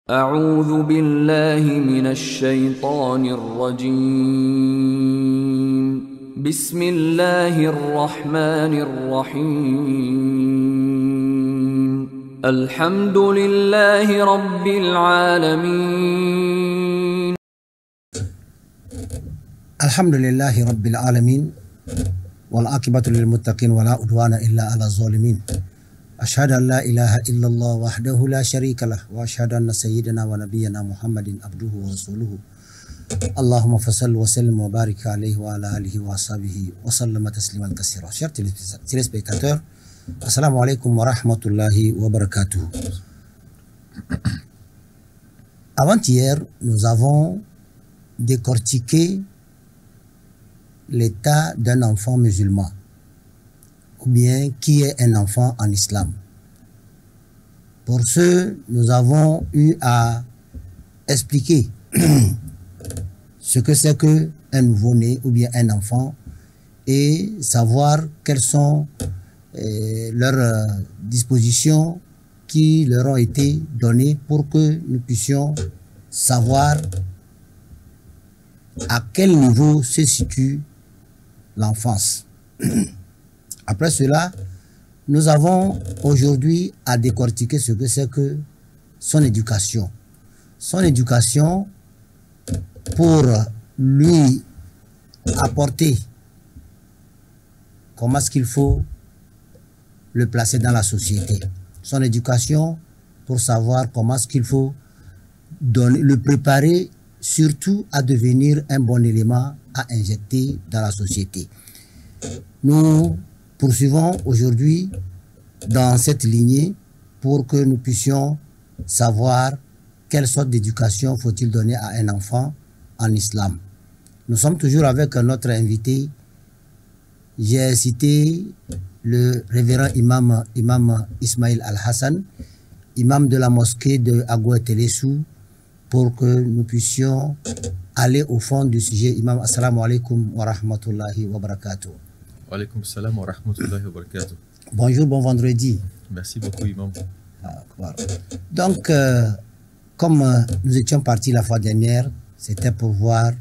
أعوذ بالله من الشيطان الرجيم بسم الله الرحمن الرحيم الحمد لله رب العالمين الحمد لله رب العالمين والعاقبة للمتقين ولا عدوان إلا على الظالمين أشهد أن لا إله إلا الله وحده لا شريك له وأشهد أن سيدنا ونبينا محمد عبده ورسوله اللهم فصل وسلم وبارك عليه وعلى آله وصحبه وسلم تسليما كثيرا. Chers téléspectateurs, assalamu alaikum wa rahmatullahi wa barakatuh. Avant-hier, nous avons décortiqué l'état d'un enfant musulman, ou bien qui est un enfant en islam. Pour ce, nous avons eu à expliquer ce que c'est qu'un nouveau-né ou bien un enfant et savoir quelles sont leurs dispositions qui leur ont été données pour que nous puissions savoir à quel niveau se situe l'enfance. Après cela, nous avons aujourd'hui à décortiquer ce que c'est que son éducation. Son éducation pour lui apporter comment est-ce qu'il faut le placer dans la société. Son éducation pour savoir comment est-ce qu'il faut le préparer surtout à devenir un bon élément à injecter dans la société. Nous poursuivons aujourd'hui dans cette lignée pour que nous puissions savoir quelle sorte d'éducation faut-il donner à un enfant en islam. Nous sommes toujours avec notre invité. J'ai cité le révérend imam Ismail Al-Hassan, imam de la mosquée de Agoué Télessou, pour que nous puissions aller au fond du sujet. Imam, assalamu alaikum wa rahmatullahi wa barakatuh. Wa alaikum salam wa rahmatullahi wa barakatuh. Bonjour, bon vendredi. Merci beaucoup, imam. Donc, comme nous étions partis la fois dernière, c'était pour voir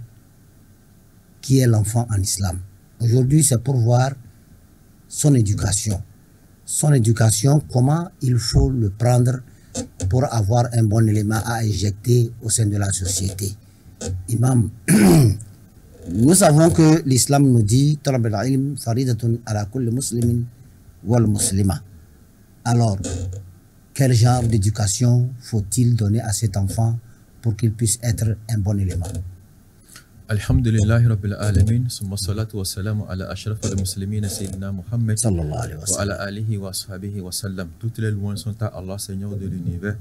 qui est l'enfant en islam. Aujourd'hui, c'est pour voir son éducation. Son éducation, comment il faut le prendre pour avoir un bon élément à injecter au sein de la société. Imam, nous savons que l'islam nous dit alors, quel genre d'éducation faut-il donner à cet enfant pour qu'il puisse être un bon élément? Alhamdulillahi Rabbil Alamin, summa salatu wa salamu ala ashraf al-muslimina Sayyidina Muhammad sallallahu alayhi wa wa ala alihi wa sahbihi wa sallam. Toutes les louanges sont à Allah, Seigneur de l'univers.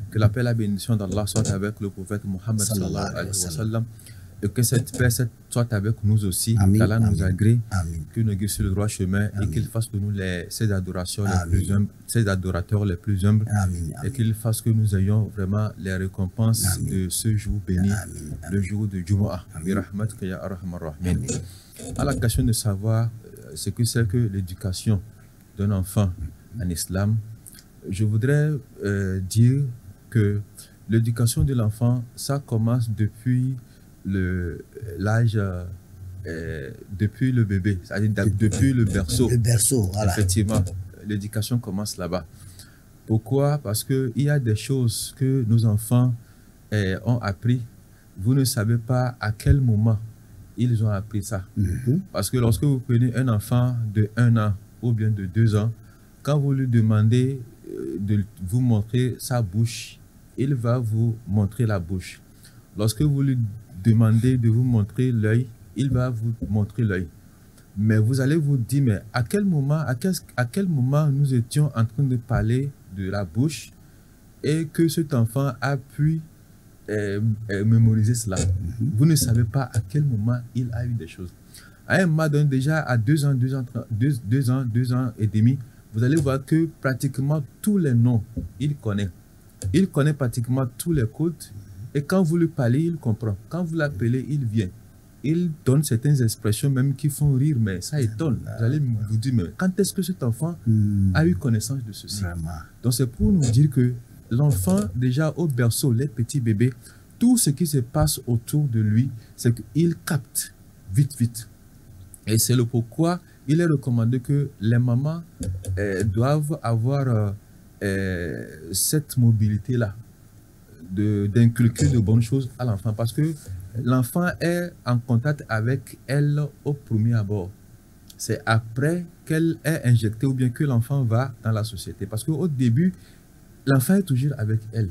Que la paix et la bénédiction d'Allah soit avec le prophète Muhammad sallallahu alayhi wa sallam. Et que cette paix soit avec nous aussi, qu'Allah nous agrée, que nous guide sur le droit chemin et qu'il fasse de nous ses adorations les plus humbles, ses adorateurs les plus humbles, et qu'il fasse que nous ayons vraiment les récompenses de ce jour béni, le jour de Jumu'ah. À la question de savoir ce que c'est que l'éducation d'un enfant en islam, je voudrais dire que l'éducation de l'enfant, ça commence depuis l'âge, depuis le bébé, c'est-à-dire depuis le berceau. Le berceau, voilà. Effectivement, l'éducation commence là-bas. Pourquoi? Parce qu'il y a des choses que nos enfants ont appris. Vous ne savez pas à quel moment ils ont appris ça. Parce que lorsque vous prenez un enfant de 1 an ou bien de 2 ans, quand vous lui demandez de vous montrer sa bouche, il va vous montrer la bouche. Lorsque vous lui demandez de vous montrer l'œil, il va vous montrer l'œil. Mais vous allez vous dire, mais à quel moment nous étions en train de parler de la bouche et que cet enfant a pu mémoriser cela. Vous ne savez pas à quel moment il a eu des choses. À un moment donné, déjà à 2 ans et demi, vous allez voir que pratiquement tous les noms, il connaît. Il connaît pratiquement tous les codes. Et quand vous lui parlez, il comprend. Quand vous l'appelez, il vient. Il donne certaines expressions même qui font rire, mais ça étonne. Vous allez vous dire, mais quand est-ce que cet enfant a eu connaissance de ceci? Donc c'est pour nous dire que l'enfant, déjà au berceau, les petits bébés, tout ce qui se passe autour de lui, c'est qu'il capte vite, vite. Et c'est le pourquoi il est recommandé que les mamans doivent avoir cette mobilité-là, d'inculquer de bonnes choses à l'enfant, parce que l'enfant est en contact avec elle au premier abord. C'est après qu'elle est injectée ou bien que l'enfant va dans la société. Parce qu'au début, l'enfant est toujours avec elle.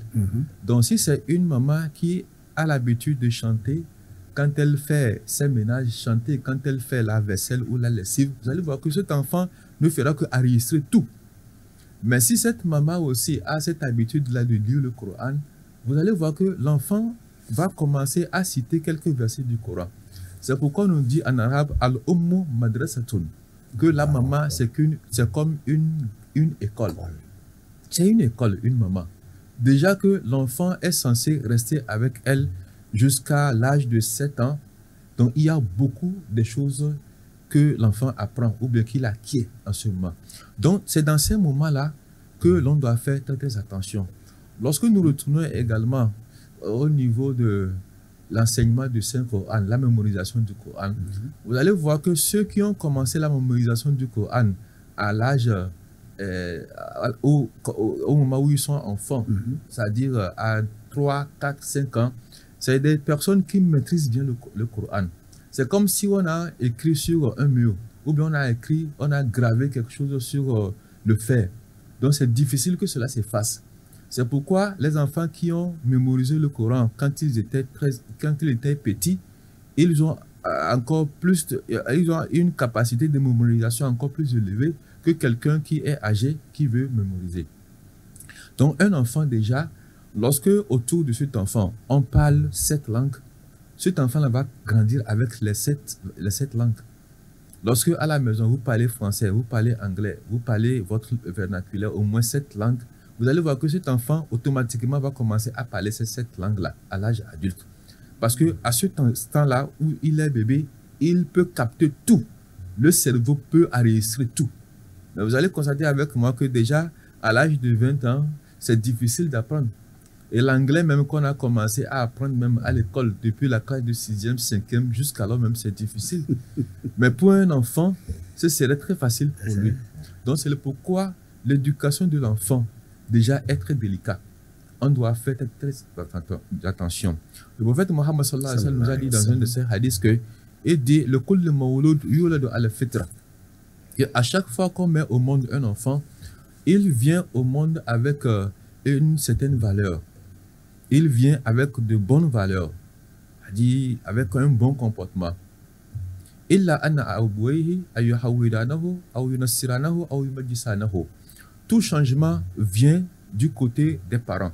Donc si c'est une maman qui a l'habitude de chanter, quand elle fait ses ménages, chanter, quand elle fait la vaisselle ou la lessive, vous allez voir que cet enfant ne fera qu'enregistrer tout. Mais si cette maman aussi a cette habitude-là de lire le Coran, vous allez voir que l'enfant va commencer à citer quelques versets du Coran. C'est pourquoi on dit en arabe al-ummu madrasatun, que la maman c'est comme une école. C'est une école, une maman. Déjà que l'enfant est censé rester avec elle jusqu'à l'âge de 7 ans, donc il y a beaucoup de choses que l'enfant apprend ou bien qu'il acquiert en ce moment. Donc c'est dans ces moments-là que l'on doit faire très attention. Lorsque nous retournons également au niveau de l'enseignement du Saint-Coran, la mémorisation du Coran, vous allez voir que ceux qui ont commencé la mémorisation du Coran à l'âge, au moment où ils sont enfants, c'est-à-dire à 3, 4, 5 ans, c'est des personnes qui maîtrisent bien le Coran. C'est comme si on a écrit sur un mur, ou bien on a gravé quelque chose sur le fer. Donc c'est difficile que cela s'efface. C'est pourquoi les enfants qui ont mémorisé le Coran quand ils étaient petits, ils ont une capacité de mémorisation encore plus élevée que quelqu'un qui est âgé qui veut mémoriser. Donc un enfant déjà, lorsque autour de cet enfant on parle 7 langues, cet enfant-là va grandir avec les sept langues. Lorsque à la maison vous parlez français, vous parlez anglais, vous parlez votre vernaculaire, au moins 7 langues, vous allez voir que cet enfant automatiquement va commencer à parler ces 7 langues-là à l'âge adulte. Parce que à ce temps-là où il est bébé, il peut capter tout. Le cerveau peut enregistrer tout. Mais vous allez constater avec moi que déjà à l'âge de 20 ans, c'est difficile d'apprendre. Et l'anglais même qu'on a commencé à apprendre même à l'école depuis la classe de 6e, 5e, jusqu'alors même c'est difficile. Mais pour un enfant, ce serait très facile pour lui. Donc c'est pourquoi l'éducation de l'enfant déjà est très délicat. On doit faire très attention. Le prophète Mohammed sallallahu alayhi wa sallam nous a dit dans un de ses hadiths que il dit le kul mawlud yuladu ala fitra. Et à chaque fois qu'on met au monde un enfant, il vient au monde avec une certaine valeur. Il vient avec de bonnes valeurs, dit avec un bon comportement. Illa anna abwayhi ayuhawidanahu aw yunassiranahu aw yumajjisanahu. Tout changement vient du côté des parents.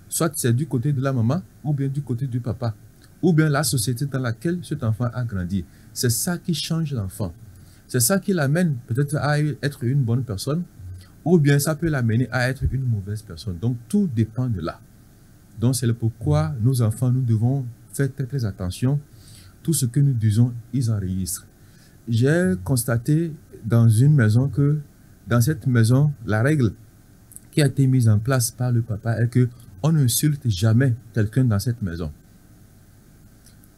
Soit c'est du côté de la maman, ou bien du côté du papa, ou bien la société dans laquelle cet enfant a grandi. C'est ça qui change l'enfant. C'est ça qui l'amène peut-être à être une bonne personne, ou bien ça peut l'amener à être une mauvaise personne. Donc tout dépend de là. Donc c'est pourquoi nos enfants, nous devons faire très attention. Tout ce que nous disons, ils enregistrent. J'ai constaté dans une maison que dans cette maison, la règle qui a été mise en place par le papa est que on n'insulte jamais quelqu'un dans cette maison.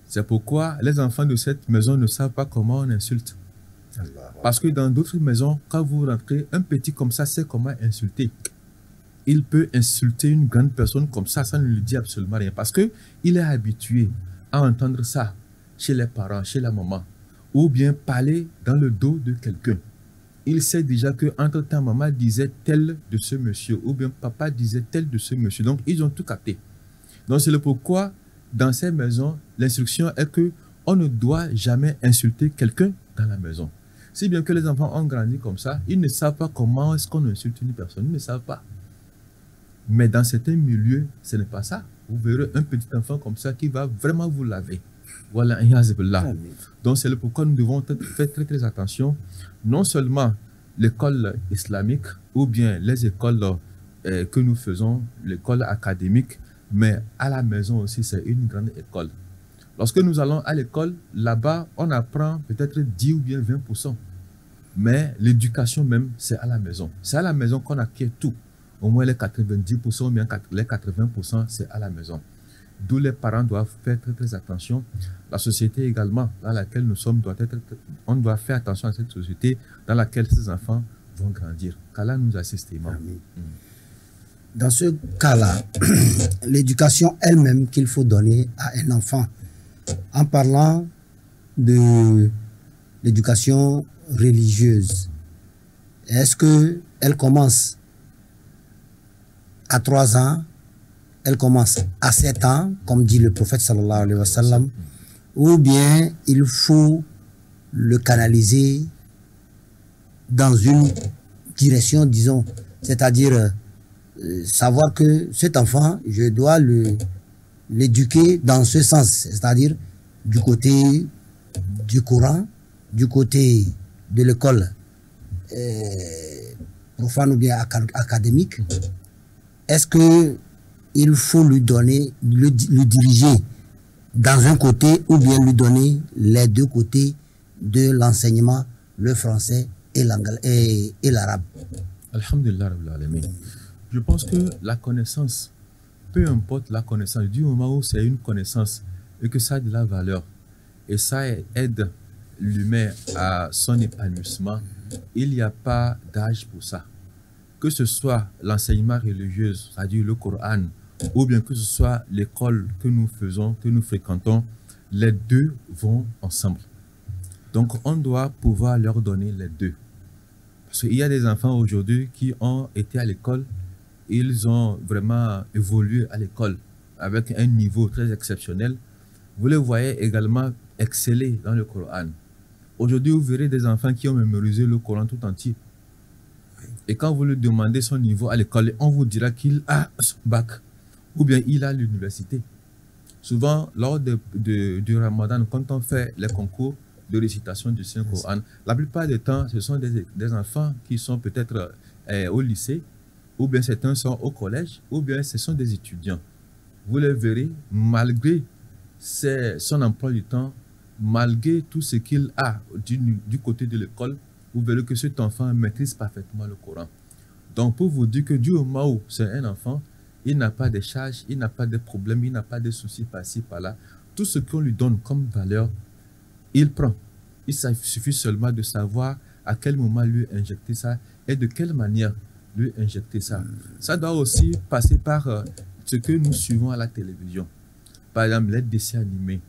C'est pourquoi les enfants de cette maison ne savent pas comment on insulte. Parce que dans d'autres maisons, quand vous rentrez, un petit comme ça sait comment insulter. Il peut insulter une grande personne comme ça ne lui dit absolument rien. Parce qu'il est habitué à entendre ça chez les parents, chez la maman. Ou bien parler dans le dos de quelqu'un. Il sait déjà que entre temps, maman disait tel de ce monsieur, ou bien papa disait tel de ce monsieur. Donc, ils ont tout capté. Donc, c'est le pourquoi, dans ces maisons, l'instruction est que on ne doit jamais insulter quelqu'un dans la maison. Si bien que les enfants ont grandi comme ça, ils ne savent pas comment est-ce qu'on insulte une personne. Ils ne savent pas. Mais dans certains milieux, ce n'est pas ça. Vous verrez un petit enfant comme ça qui va vraiment vous laver. Voilà, donc c'est le pourquoi nous devons faire très attention. Non seulement l'école islamique ou bien les écoles que nous faisons, l'école académique, mais à la maison aussi, c'est une grande école. Lorsque nous allons à l'école, là-bas, on apprend peut-être 10 ou bien 20%. Mais l'éducation même, c'est à la maison. C'est à la maison qu'on acquiert tout. au moins les 90% ou bien les 80%, c'est à la maison. D'où les parents doivent faire très, très attention. La société également dans laquelle nous sommes, on doit faire attention à cette société dans laquelle ces enfants vont grandir. Qu'Allah nous assiste, Imam. Dans ce cas-là, l'éducation elle-même qu'il faut donner à un enfant, en parlant de l'éducation religieuse, est-ce qu'elle commence à 3 ans, elle commence à 7 ans, comme dit le prophète sallallahu alayhi wa sallam, ou bien il faut le canaliser dans une direction, disons, c'est-à-dire savoir que cet enfant, je dois l'éduquer dans ce sens, c'est-à-dire du côté du Coran, du côté de l'école profane ou bien académique. Est-ce que il faut lui donner, le diriger dans un côté ou bien lui donner les deux côtés de l'enseignement, le français et l'anglais et l'arabe? Alhamdulillah Rabbil Alamin. Je pense que la connaissance, peu importe la connaissance, du moment où c'est une connaissance et que ça a de la valeur et ça aide l'humain à son épanouissement, il n'y a pas d'âge pour ça. Que ce soit l'enseignement religieux, c'est-à-dire le Coran, ou bien que ce soit l'école que nous faisons, que nous fréquentons, les deux vont ensemble. Donc on doit pouvoir leur donner les deux. Parce qu'il y a des enfants aujourd'hui qui ont été à l'école, ils ont vraiment évolué à l'école avec un niveau très exceptionnel. Vous les voyez également exceller dans le Coran. Aujourd'hui, vous verrez des enfants qui ont mémorisé le Coran tout entier. Et quand vous lui demandez son niveau à l'école, on vous dira qu'il a son bac ou bien il a l'université. Souvent, lors du Ramadan, quand on fait les concours de récitation du Saint-Coran, la plupart du temps, ce sont des enfants qui sont peut-être au lycée, ou bien certains sont au collège, ou bien ce sont des étudiants. Vous les verrez, malgré son emploi du temps, malgré tout ce qu'il a du côté de l'école, vous verrez que cet enfant maîtrise parfaitement le Coran. Donc, pour vous dire que du moment où c'est un enfant, il n'a pas de charges, il n'a pas de problèmes, il n'a pas de soucis par-ci, par-là. Tout ce qu'on lui donne comme valeur, il prend. Il suffit seulement de savoir à quel moment lui injecter ça et de quelle manière lui injecter ça. Ça doit aussi passer par ce que nous suivons à la télévision. Par exemple, les dessins animés.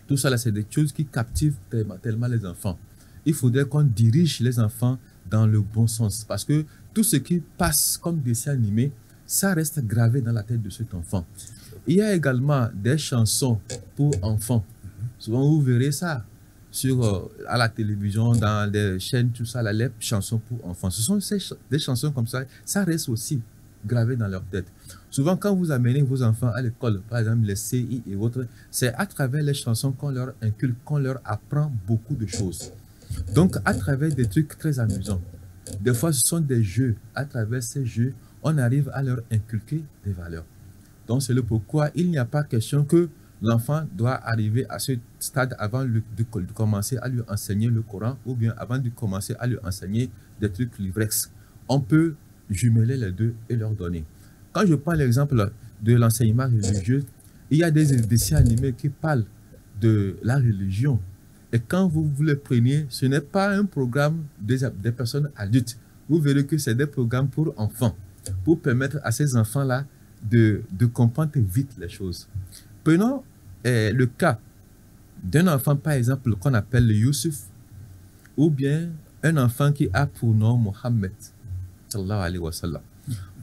Tout ça, c'est des choses qui captivent tellement les enfants. Il faudrait qu'on dirige les enfants dans le bon sens. Parce que tout ce qui passe comme dessin animé, ça reste gravé dans la tête de cet enfant. Il y a également des chansons pour enfants. Souvent, vous verrez ça à la télévision, dans les chaînes, tout ça, les chansons pour enfants. Ce sont des chansons comme ça, ça reste aussi gravé dans leur tête. Souvent, quand vous amenez vos enfants à l'école, par exemple les CI et autres, c'est à travers les chansons qu'on leur inculque, qu'on leur apprend beaucoup de choses. Donc, à travers des trucs très amusants. Des fois, ce sont des jeux. À travers ces jeux, on arrive à leur inculquer des valeurs. Donc, c'est le pourquoi il n'y a pas question que l'enfant doit arriver à ce stade avant de commencer à lui enseigner le Coran ou bien avant de commencer à lui enseigner des trucs livresques. On peut jumeler les deux et leur donner. Quand je prends l'exemple de l'enseignement religieux, il y a des dessins animés qui parlent de la religion. Et quand vous les preniez, ce n'est pas un programme des personnes adultes. Vous verrez que c'est des programmes pour enfants, pour permettre à ces enfants-là de comprendre vite les choses. Prenons le cas d'un enfant, par exemple, qu'on appelle le Youssouf, ou bien un enfant qui a pour nom Mohammed, sallallahu alayhi wa sallam.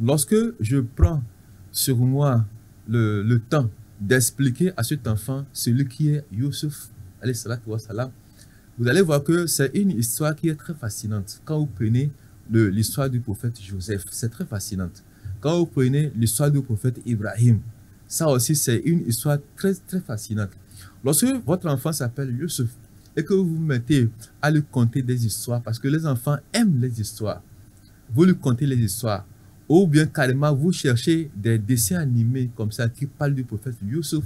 Lorsque je prends sur moi le temps d'expliquer à cet enfant celui qui est Youssouf, alayhi salatu wa salam, vous allez voir que c'est une histoire qui est très fascinante. Quand vous prenez l'histoire du prophète Joseph, c'est très fascinante. Quand vous prenez l'histoire du prophète Ibrahim, ça aussi c'est une histoire très très fascinante. Lorsque votre enfant s'appelle Youssouf et que vous vous mettez à lui conter des histoires, parce que les enfants aiment les histoires, vous lui contez les histoires, ou bien carrément vous cherchez des dessins animés comme ça qui parlent du prophète Youssouf,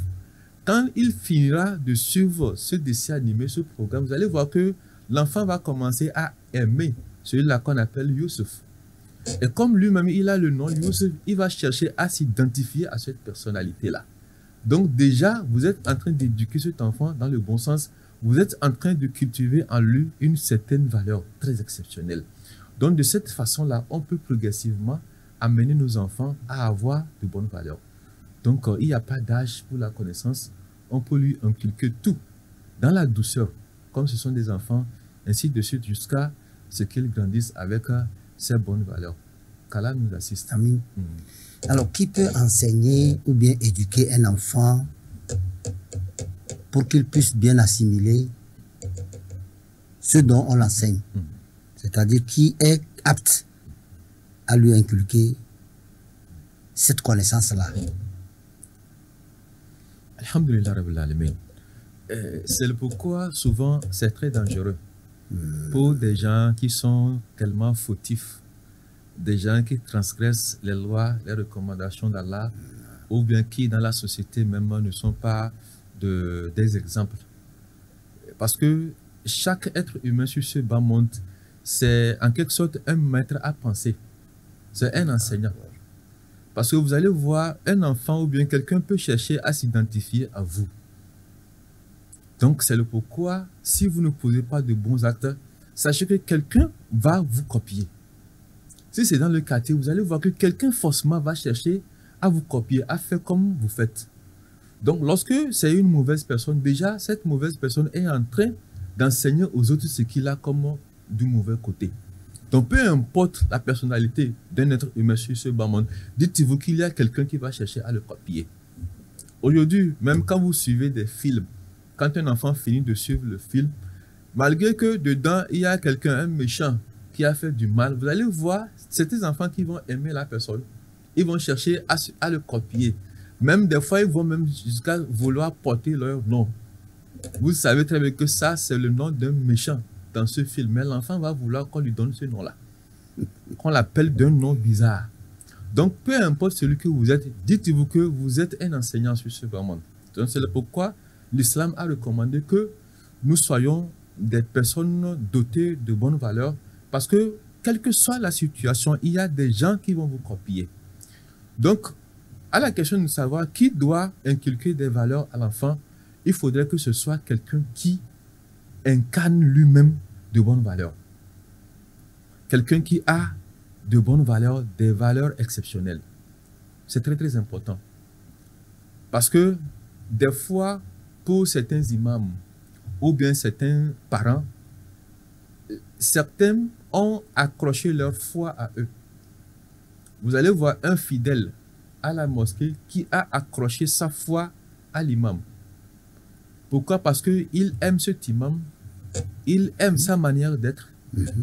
quand il finira de suivre ce dessin animé, ce programme, vous allez voir que l'enfant va commencer à aimer celui-là qu'on appelle Youssouf. Et comme lui-même, il a le nom, lui aussi, il va chercher à s'identifier à cette personnalité-là. Donc déjà, vous êtes en train d'éduquer cet enfant dans le bon sens. Vous êtes en train de cultiver en lui une certaine valeur très exceptionnelle. Donc de cette façon-là, on peut progressivement amener nos enfants à avoir de bonnes valeurs. Donc il n'y a pas d'âge pour la connaissance. On peut lui inculquer tout dans la douceur, comme ce sont des enfants, ainsi de suite, jusqu'à ce qu'ils grandissent avec ces bonnes valeurs. Qu'Allah nous assiste. Amin. Alors, qui peut enseigner ou bien éduquer un enfant pour qu'il puisse bien assimiler ce dont on l'enseigne? C'est-à-dire qui est apte à lui inculquer cette connaissance-là. Alhamdulillah Rabbil Alamin. C'est pourquoi souvent c'est très dangereux pour des gens qui sont tellement fautifs, des gens qui transgressent les lois, les recommandations d'Allah, ou bien qui dans la société même ne sont pas des exemples. Parce que chaque être humain sur ce bas monde, c'est en quelque sorte un maître à penser. C'est un enseignant. Parce que vous allez voir, un enfant ou bien quelqu'un peut chercher à s'identifier à vous. Donc c'est pourquoi, si vous ne posez pas de bons actes, sachez que quelqu'un va vous copier. Si c'est dans le quartier, vous allez voir que quelqu'un forcément va chercher à vous copier, à faire comme vous faites. Donc lorsque c'est une mauvaise personne, déjà cette mauvaise personne est en train d'enseigner aux autres ce qu'il a comme du mauvais côté. Donc peu importe la personnalité d'un être humain sur ce bas monde, dites-vous qu'il y a quelqu'un qui va chercher à le copier. Aujourd'hui, même quand vous suivez des films, quand un enfant finit de suivre le film, malgré que dedans il y a quelqu'un, un méchant, qui a fait du mal, vous allez voir certains enfants qui vont aimer la personne, ils vont chercher à le copier. Même des fois, ils vont même jusqu'à vouloir porter leur nom. Vous savez très bien que ça, c'est le nom d'un méchant dans ce film, mais l'enfant va vouloir qu'on lui donne ce nom-là, qu'on l'appelle d'un nom bizarre. Donc, peu importe celui que vous êtes, dites-vous que vous êtes un enseignant sur ce monde. Donc, c'est pourquoi l'islam a recommandé que nous soyons des personnes dotées de bonnes valeurs, parce que, quelle que soit la situation, il y a des gens qui vont vous copier. Donc, à la question de savoir qui doit inculquer des valeurs à l'enfant, il faudrait que ce soit quelqu'un qui incarne lui-même de bonnes valeurs. Quelqu'un qui a de bonnes valeurs, des valeurs exceptionnelles. C'est très très important. Parce que des fois, pour certains imams ou bien certains parents, certains ont accroché leur foi à eux. Vous allez voir un fidèle à la mosquée qui a accroché sa foi à l'imam. Pourquoi? Parce qu'il aime cet imam, il aime sa manière d'être,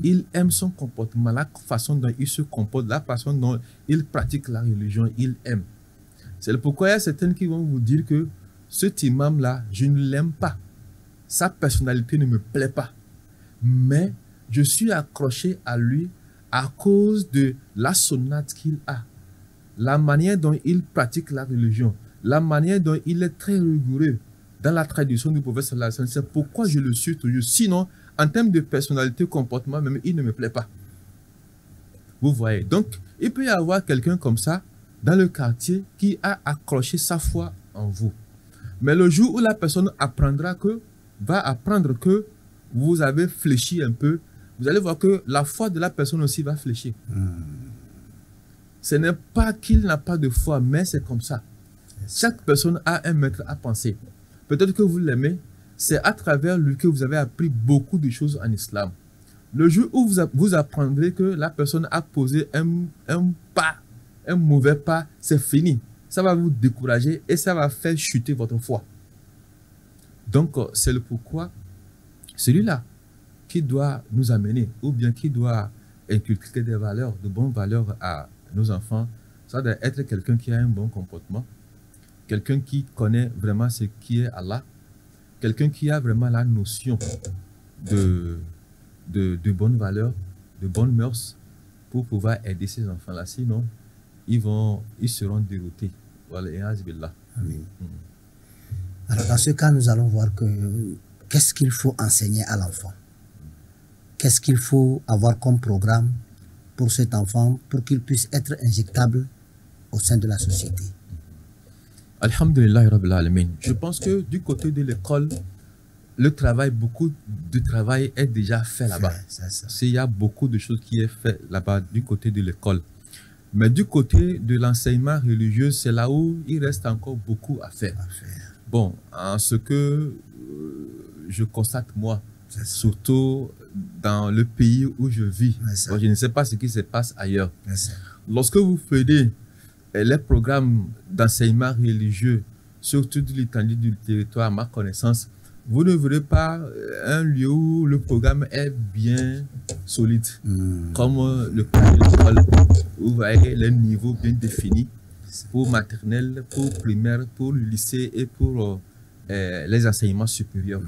il aime son comportement, la façon dont il se comporte, la façon dont il pratique la religion, il aime. C'est pourquoi il y a certains qui vont vous dire que cet imam-là, je ne l'aime pas. Sa personnalité ne me plaît pas. Mais je suis accroché à lui à cause de la sonate qu'il a, la manière dont il pratique la religion, la manière dont il est très rigoureux dans la tradition du prophète sallallahu alayhi wa sallam. C'est pourquoi je le suis toujours. Sinon, en termes de personnalité, comportement, même, il ne me plaît pas. Vous voyez. Donc, il peut y avoir quelqu'un comme ça dans le quartier qui a accroché sa foi en vous. Mais le jour où la personne va apprendre que vous avez fléchi un peu, vous allez voir que la foi de la personne aussi va fléchir. Ce n'est pas qu'il n'a pas de foi, mais c'est comme ça. Chaque personne a un maître à penser. Peut-être que vous l'aimez, c'est à travers lui que vous avez appris beaucoup de choses en islam. Le jour où vous apprendrez que la personne a posé un mauvais pas, c'est fini. Ça va vous décourager et ça va faire chuter votre foi. Donc, c'est le pourquoi celui-là qui doit nous amener, ou bien qui doit inculquer des valeurs, de bonnes valeurs à nos enfants, ça doit être quelqu'un qui a un bon comportement, quelqu'un qui connaît vraiment ce qui est Allah, quelqu'un qui a vraiment la notion de bonnes valeurs, de bonnes mœurs, pour pouvoir aider ces enfants-là. Sinon, ils seront déroutés. Voilà, et azbillah. Amen. Alors, dans ce cas, nous allons voir qu'est-ce qu'il faut enseigner à l'enfant. Qu'est-ce qu'il faut avoir comme programme pour cet enfant pour qu'il puisse être injectable au sein de la société? Alhamdulillah Rabbil Alamin. Je pense que du côté de l'école, beaucoup de travail est déjà fait là-bas. Il y a beaucoup de choses qui est fait là-bas du côté de l'école. Mais du côté de l'enseignement religieux, c'est là où il reste encore beaucoup à faire. Bon, en ce que je constate moi, surtout dans le pays où je vis, bon, je ne sais pas ce qui se passe ailleurs. Lorsque vous prenez les programmes d'enseignement religieux sur toute l'étendue du territoire, à ma connaissance, vous ne verrez pas un lieu où le programme est bien solide, comme le cas de l'école, où vous voyez les niveaux bien définis pour maternelle, pour primaire, pour le lycée et pour les enseignements supérieurs.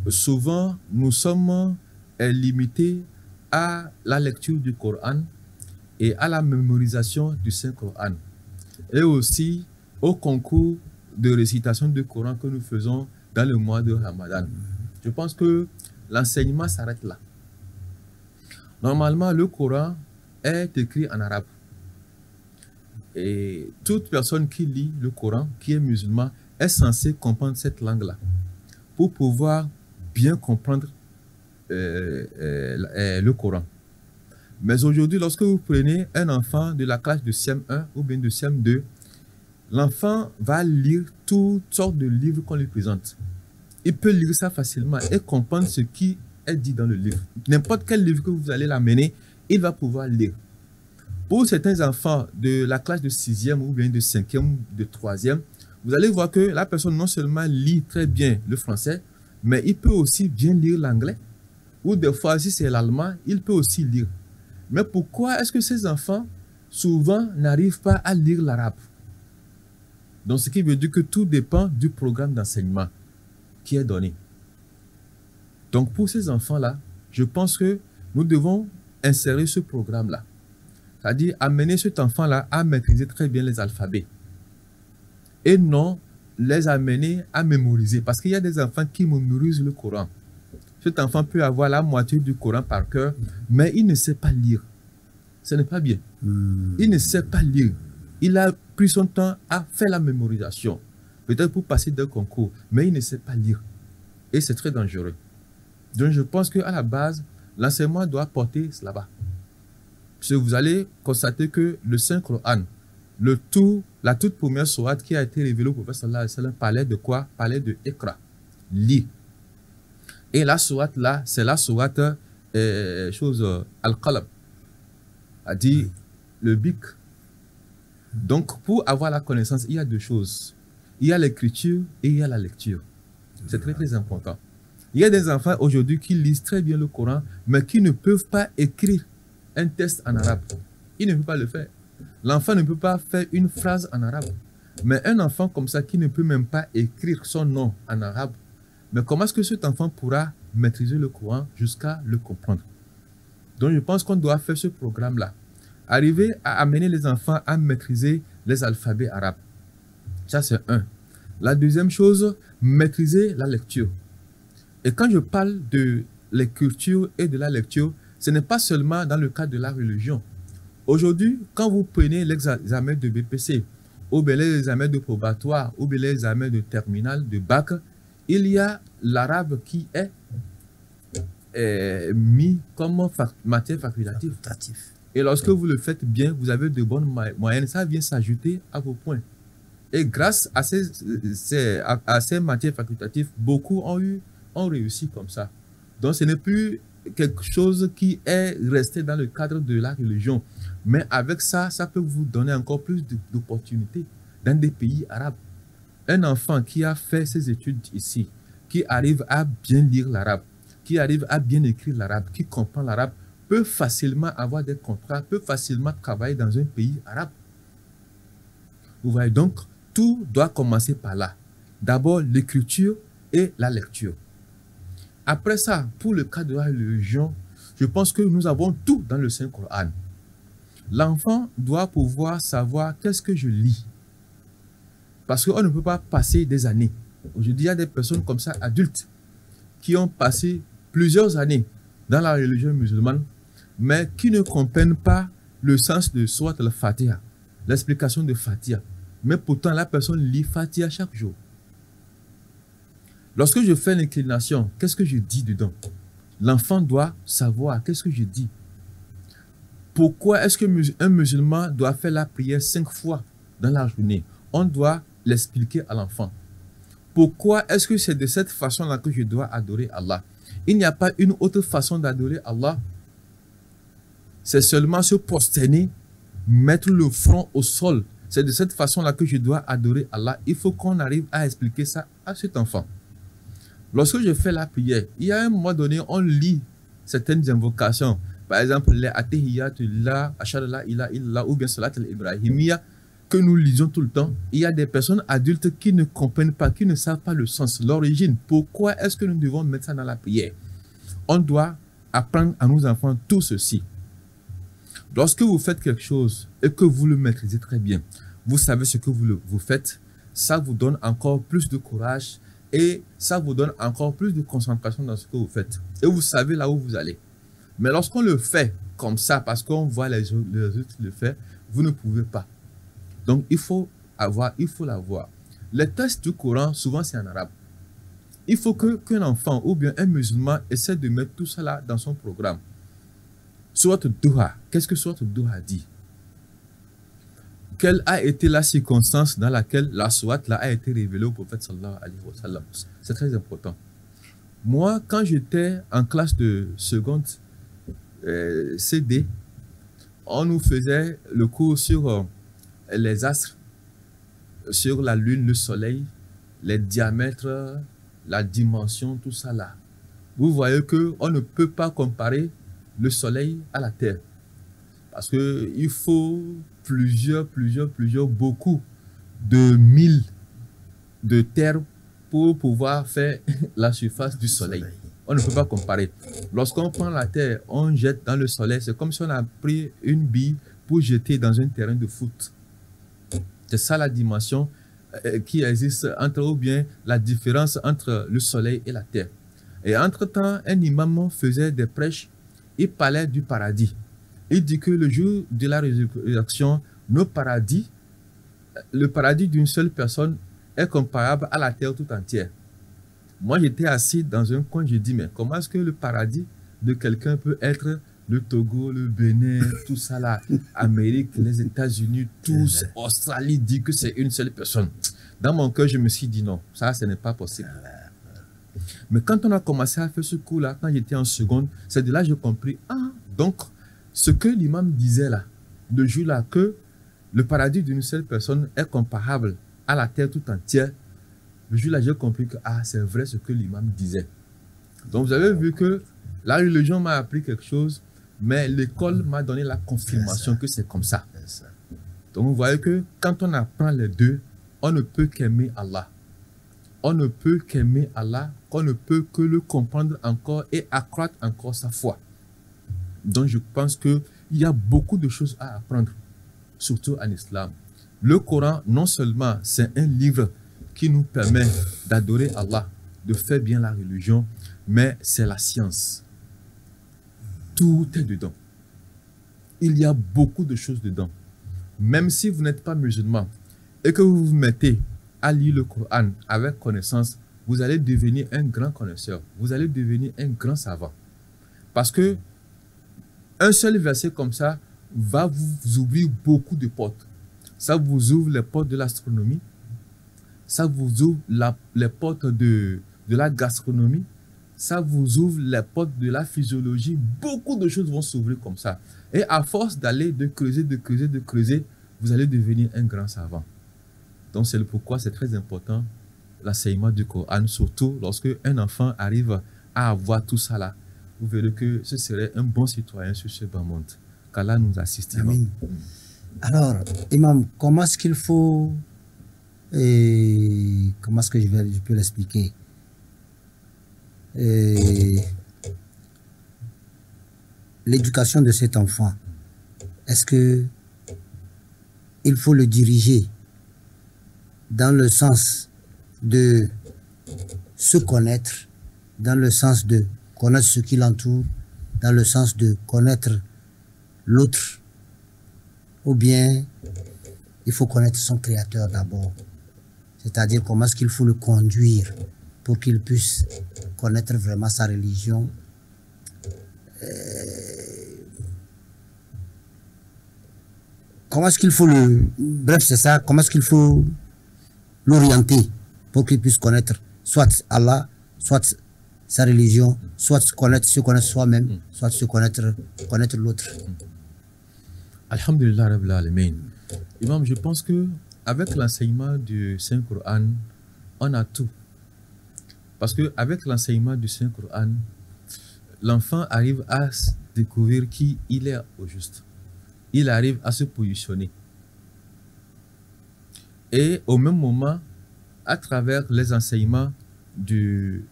Souvent, nous sommes limités à la lecture du Coran et à la mémorisation du Saint-Coran, et aussi au concours de récitation du Coran que nous faisons dans le mois de Ramadan. Je pense que l'enseignement s'arrête là. Normalement, le Coran est écrit en arabe. Et toute personne qui lit le Coran, qui est musulman, est censée comprendre cette langue-là pour pouvoir bien comprendre le Coran. Mais aujourd'hui, lorsque vous prenez un enfant de la classe de CM1 ou bien de CM2, l'enfant va lire toutes sortes de livres qu'on lui présente. Il peut lire ça facilement et comprendre ce qui est dit dans le livre. N'importe quel livre que vous allez l'amener, il va pouvoir lire. Pour certains enfants de la classe de 6e ou bien de 5e, de 3e, vous allez voir que la personne non seulement lit très bien le français, mais il peut aussi bien lire l'anglais. Ou des fois, si c'est l'allemand, il peut aussi lire. Mais pourquoi est-ce que ces enfants, souvent, n'arrivent pas à lire l'arabe? Donc, ce qui veut dire que tout dépend du programme d'enseignement qui est donné. Donc, pour ces enfants-là, je pense que nous devons insérer ce programme-là. C'est-à-dire amener cet enfant-là à maîtriser très bien les alphabets. Et non les amener à mémoriser. Parce qu'il y a des enfants qui mémorisent le Coran. Cet enfant peut avoir la moitié du Coran par cœur, mais il ne sait pas lire. Ce n'est pas bien. Il ne sait pas lire. Il a pris son temps à faire la mémorisation. Peut-être pour passer d'un concours, mais il ne sait pas lire. Et c'est très dangereux. Donc je pense qu'à la base, l'enseignement doit porter là-bas. Parce que vous allez constater que le Saint-Coran, la toute première sourate qui a été révélée au prophète sallallahu alayhi wa sallam, parlait de quoi? Parlait de Iqra, lis. Et la sourate là, c'est la sourate Al-Qalam, a dit le bic. Donc pour avoir la connaissance, il y a deux choses. Il y a l'écriture et il y a la lecture. C'est très très important. Il y a des enfants aujourd'hui qui lisent très bien le Coran, mais qui ne peuvent pas écrire un texte en arabe. Ils ne peuvent pas le faire. L'enfant ne peut pas faire une phrase en arabe. Mais un enfant comme ça qui ne peut même pas écrire son nom en arabe, mais comment est-ce que cet enfant pourra maîtriser le Coran jusqu'à le comprendre? Donc je pense qu'on doit faire ce programme-là. Arriver à amener les enfants à maîtriser les alphabets arabes. Ça c'est un. La deuxième chose, maîtriser la lecture. Et quand je parle de l'écriture et de la lecture, ce n'est pas seulement dans le cadre de la religion. Aujourd'hui, quand vous prenez l'examen de BPC, ou bien les examens de probatoire, ou bien les examens de terminale, de bac, il y a l'arabe qui est mis comme matière facultative. Et lorsque vous le faites bien, vous avez de bonnes moyennes, ça vient s'ajouter à vos points. Et grâce à ces matières facultatives, beaucoup ont réussi comme ça. Donc ce n'est plus quelque chose qui est resté dans le cadre de la religion. Mais avec ça, ça peut vous donner encore plus d'opportunités dans des pays arabes. Un enfant qui a fait ses études ici, qui arrive à bien lire l'arabe, qui arrive à bien écrire l'arabe, qui comprend l'arabe, peut facilement avoir des contrats, peut facilement travailler dans un pays arabe. Vous voyez donc, tout doit commencer par là. D'abord, l'écriture et la lecture. Après ça, pour le cas de la religion, je pense que nous avons tout dans le Saint-Coran. L'enfant doit pouvoir savoir qu'est-ce que je lis. Parce qu'on ne peut pas passer des années. Aujourd'hui, il y a des personnes comme ça, adultes, qui ont passé plusieurs années dans la religion musulmane, mais qui ne comprennent pas le sens de Surat al-Fatiha, l'explication de Fatiha. Mais pourtant, la personne lit Fatiha chaque jour. Lorsque je fais l'inclination, qu'est-ce que je dis dedans? L'enfant doit savoir qu'est-ce que je dis. Pourquoi est-ce qu'un musulman doit faire la prière 5 fois dans la journée? On doit l'expliquer à l'enfant. Pourquoi est-ce que c'est de cette façon-là que je dois adorer Allah? Il n'y a pas une autre façon d'adorer Allah. C'est seulement se prosterner, mettre le front au sol. C'est de cette façon-là que je dois adorer Allah. Il faut qu'on arrive à expliquer ça à cet enfant. Lorsque je fais la prière, il y a un moment donné, on lit certaines invocations. Par exemple, les Atehiyatullah, Ashhadu ila illallah ou bien Salat al-Ibrahimiyya que nous lisons tout le temps. Il y a des personnes adultes qui ne comprennent pas, qui ne savent pas le sens, l'origine. Pourquoi est-ce que nous devons mettre ça dans la prière? On doit apprendre à nos enfants tout ceci. Lorsque vous faites quelque chose et que vous le maîtrisez très bien, vous savez ce que vous faites, ça vous donne encore plus de courage et ça vous donne encore plus de concentration dans ce que vous faites. Et vous savez là où vous allez. Mais lorsqu'on le fait comme ça, parce qu'on voit les autres le faire, vous ne pouvez pas. Donc, il faut l'avoir. Les textes du Coran, souvent, c'est en arabe. Il faut qu'un enfant ou bien un musulman essaie de mettre tout ça là dans son programme. Surat al-Duha. Qu'est-ce que Surat al-Duha dit? Quelle a été la circonstance dans laquelle la Surat là a été révélée au prophète sallallahu alayhi wa sallam? C'est très important. Moi, quand j'étais en classe de seconde CD, on nous faisait le cours sur les astres, sur la lune, le soleil, les diamètres, la dimension, tout ça là. Vous voyez qu'on ne peut pas comparer le soleil à la terre. Parce qu'il faut beaucoup de milles de terre pour pouvoir faire la surface du soleil. On ne peut pas comparer. Lorsqu'on prend la terre, on jette dans le soleil, c'est comme si on a pris une bille pour jeter dans un terrain de foot. C'est ça la dimension qui existe entre, ou bien la différence entre le soleil et la terre. Et entre-temps, un imam faisait des prêches, il parlait du paradis. Il dit que le jour de la résurrection, le paradis d'une seule personne est comparable à la terre tout entière. Moi, j'étais assis dans un coin, je dis, mais comment est-ce que le paradis de quelqu'un peut être le Togo, le Bénin, tout ça là, Amérique, les États-Unis, tous, Australie dit que c'est une seule personne. Dans mon cœur, je me suis dit non, ça, ce n'est pas possible. Mais quand on a commencé à faire ce cours-là, quand j'étais en seconde, c'est de là que j'ai compris, ah, donc, ce que l'imam disait là, le jour-là, que le paradis d'une seule personne est comparable à la terre tout entière, le jour-là, j'ai compris que ah, c'est vrai ce que l'imam disait. Donc, vous avez vu que la religion m'a appris quelque chose, mais l'école m'a donné la confirmation que c'est comme ça. Donc, vous voyez que quand on apprend les deux, on ne peut qu'aimer Allah. On ne peut qu'aimer Allah, qu'on ne peut que le comprendre encore et accroître encore sa foi. Donc, je pense qu'il y a beaucoup de choses à apprendre, surtout en islam. Le Coran, non seulement c'est un livre qui nous permet d'adorer Allah, de faire bien la religion, mais c'est la science. Tout est dedans. Il y a beaucoup de choses dedans. Même si vous n'êtes pas musulman et que vous vous mettez à lire le Coran avec connaissance, vous allez devenir un grand connaisseur. Vous allez devenir un grand savant. Parce que un seul verset comme ça va vous ouvrir beaucoup de portes. Ça vous ouvre les portes de l'astronomie. Ça vous ouvre les portes de la gastronomie. Ça vous ouvre les portes de la physiologie. Beaucoup de choses vont s'ouvrir comme ça. Et à force d'aller, de creuser, vous allez devenir un grand savant. Donc c'est pourquoi c'est très important l'enseignement du Coran, surtout lorsque un enfant arrive à avoir tout ça là. Vous verrez que ce serait un bon citoyen sur ce bas monde. Qu'Allah nous assiste. Amen. Alors, Imam, comment est-ce qu'il faut, comment est-ce que je peux l'expliquer? L'éducation de cet enfant, est-ce que il faut le diriger dans le sens de se connaître, dans le sens de connaître ce qui l'entoure, dans le sens de connaître l'autre, ou bien il faut connaître son créateur d'abord. C'est-à-dire comment est-ce qu'il faut le conduire pour qu'il puisse connaître vraiment sa religion. Comment est-ce qu'il faut le... Bref, c'est ça. Comment est-ce qu'il faut l'orienter pour qu'il puisse connaître soit Allah, soit sa religion, soit se connaître soi-même, soit se connaître l'autre. Alhamdulillah Rabbil Alamin. Imam, je pense que avec l'enseignement du Saint-Coran, on a tout. Parce que avec l'enseignement du Saint-Coran, l'enfant arrive à découvrir qui il est au juste. Il arrive à se positionner. Et au même moment, à travers les enseignements du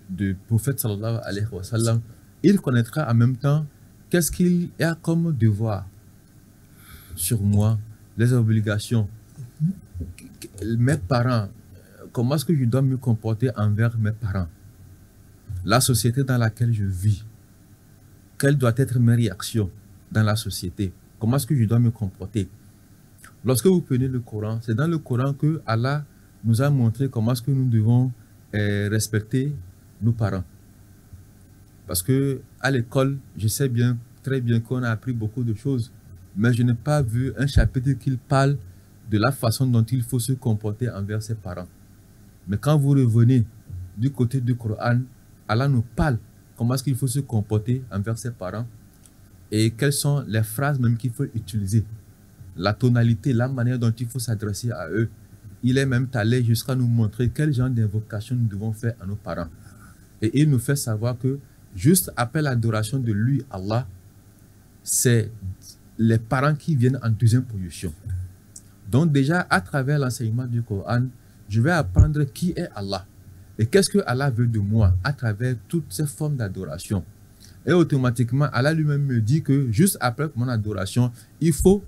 prophète sallallahu alayhi wa sallam, il connaîtra en même temps qu'est-ce qu'il y a comme devoir sur moi, les obligations, mes parents, comment est-ce que je dois me comporter envers mes parents, la société dans laquelle je vis, quelles doivent être mes réactions dans la société, comment est-ce que je dois me comporter. Lorsque vous prenez le Coran, c'est dans le Coran que Allah nous a montré comment est-ce que nous devons respecter nos parents. Parce que à l'école, je sais bien, très bien qu'on a appris beaucoup de choses, mais je n'ai pas vu un chapitre qui parle de la façon dont il faut se comporter envers ses parents. Mais quand vous revenez du côté du Coran, Allah nous parle comment est-ce qu'il faut se comporter envers ses parents et quelles sont les phrases même qu'il faut utiliser, la tonalité, la manière dont il faut s'adresser à eux. Il est même allé jusqu'à nous montrer quel genre d'invocation nous devons faire à nos parents. Et il nous fait savoir que juste après l'adoration de lui, Allah, c'est les parents qui viennent en deuxième position. Donc déjà, à travers l'enseignement du Coran, je vais apprendre qui est Allah et qu'est-ce que Allah veut de moi à travers toutes ces formes d'adoration. Et automatiquement, Allah lui-même me dit que juste après mon adoration, il faut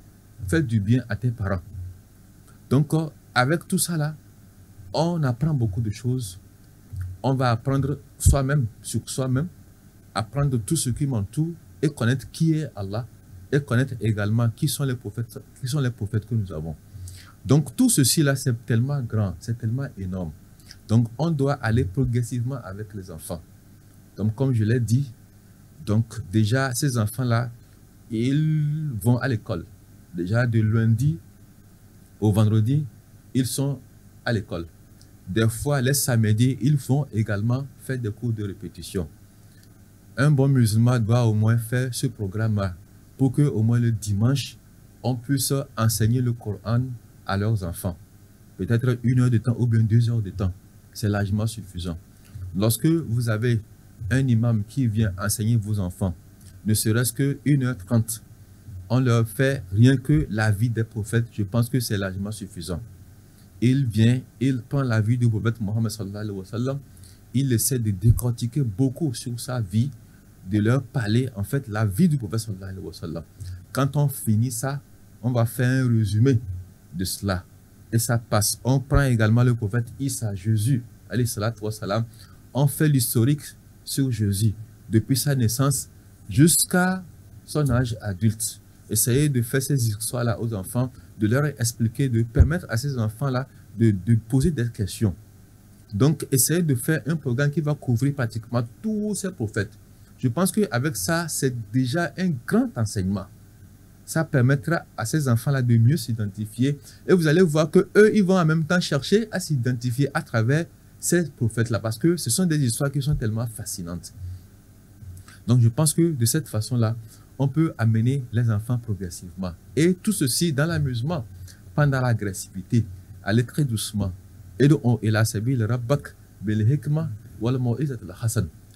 faire du bien à tes parents. Donc, avec tout ça là, on apprend beaucoup de choses. On va apprendre soi-même, sur soi-même, apprendre tout ce qui m'entoure et connaître qui est Allah et connaître également qui sont les prophètes que nous avons. Donc tout ceci là, c'est tellement grand, c'est tellement énorme. Donc on doit aller progressivement avec les enfants. Donc comme je l'ai dit, donc déjà ces enfants là, ils vont à l'école. Déjà de lundi au vendredi, ils sont à l'école. Des fois, les samedis, ils vont également faire des cours de répétition. Un bon musulman doit au moins faire ce programme-là pour que au moins le dimanche, on puisse enseigner le Coran à leurs enfants. Peut-être 1 heure de temps ou bien 2 heures de temps. C'est largement suffisant. Lorsque vous avez un imam qui vient enseigner vos enfants, ne serait-ce que 1h30, on leur fait rien que la vie des prophètes, je pense que c'est largement suffisant. Il vient, il prend la vie du prophète Mohammed sallallahu alayhi wa sallam, il essaie de décortiquer beaucoup sur sa vie, de leur parler en fait la vie du prophète sallallahu alayhi wa sallam. Quand on finit ça, on va faire un résumé de cela et ça passe. On prend également le prophète Isa, Jésus alayhi salatu wa salam, on fait l'historique sur Jésus depuis sa naissance jusqu'à son âge adulte. Essayez de faire ces histoires-là aux enfants, de leur expliquer, de permettre à ces enfants-là de poser des questions. Donc, essayez de faire un programme qui va couvrir pratiquement tous ces prophètes. Je pense qu'avec ça, c'est déjà un grand enseignement. Ça permettra à ces enfants-là de mieux s'identifier. Et vous allez voir qu'eux, ils vont en même temps chercher à s'identifier à travers ces prophètes-là. Parce que ce sont des histoires qui sont tellement fascinantes. Donc, je pense que de cette façon-là, on peut amener les enfants progressivement. Et tout ceci dans l'amusement, pas dans l'agressivité. Aller très doucement.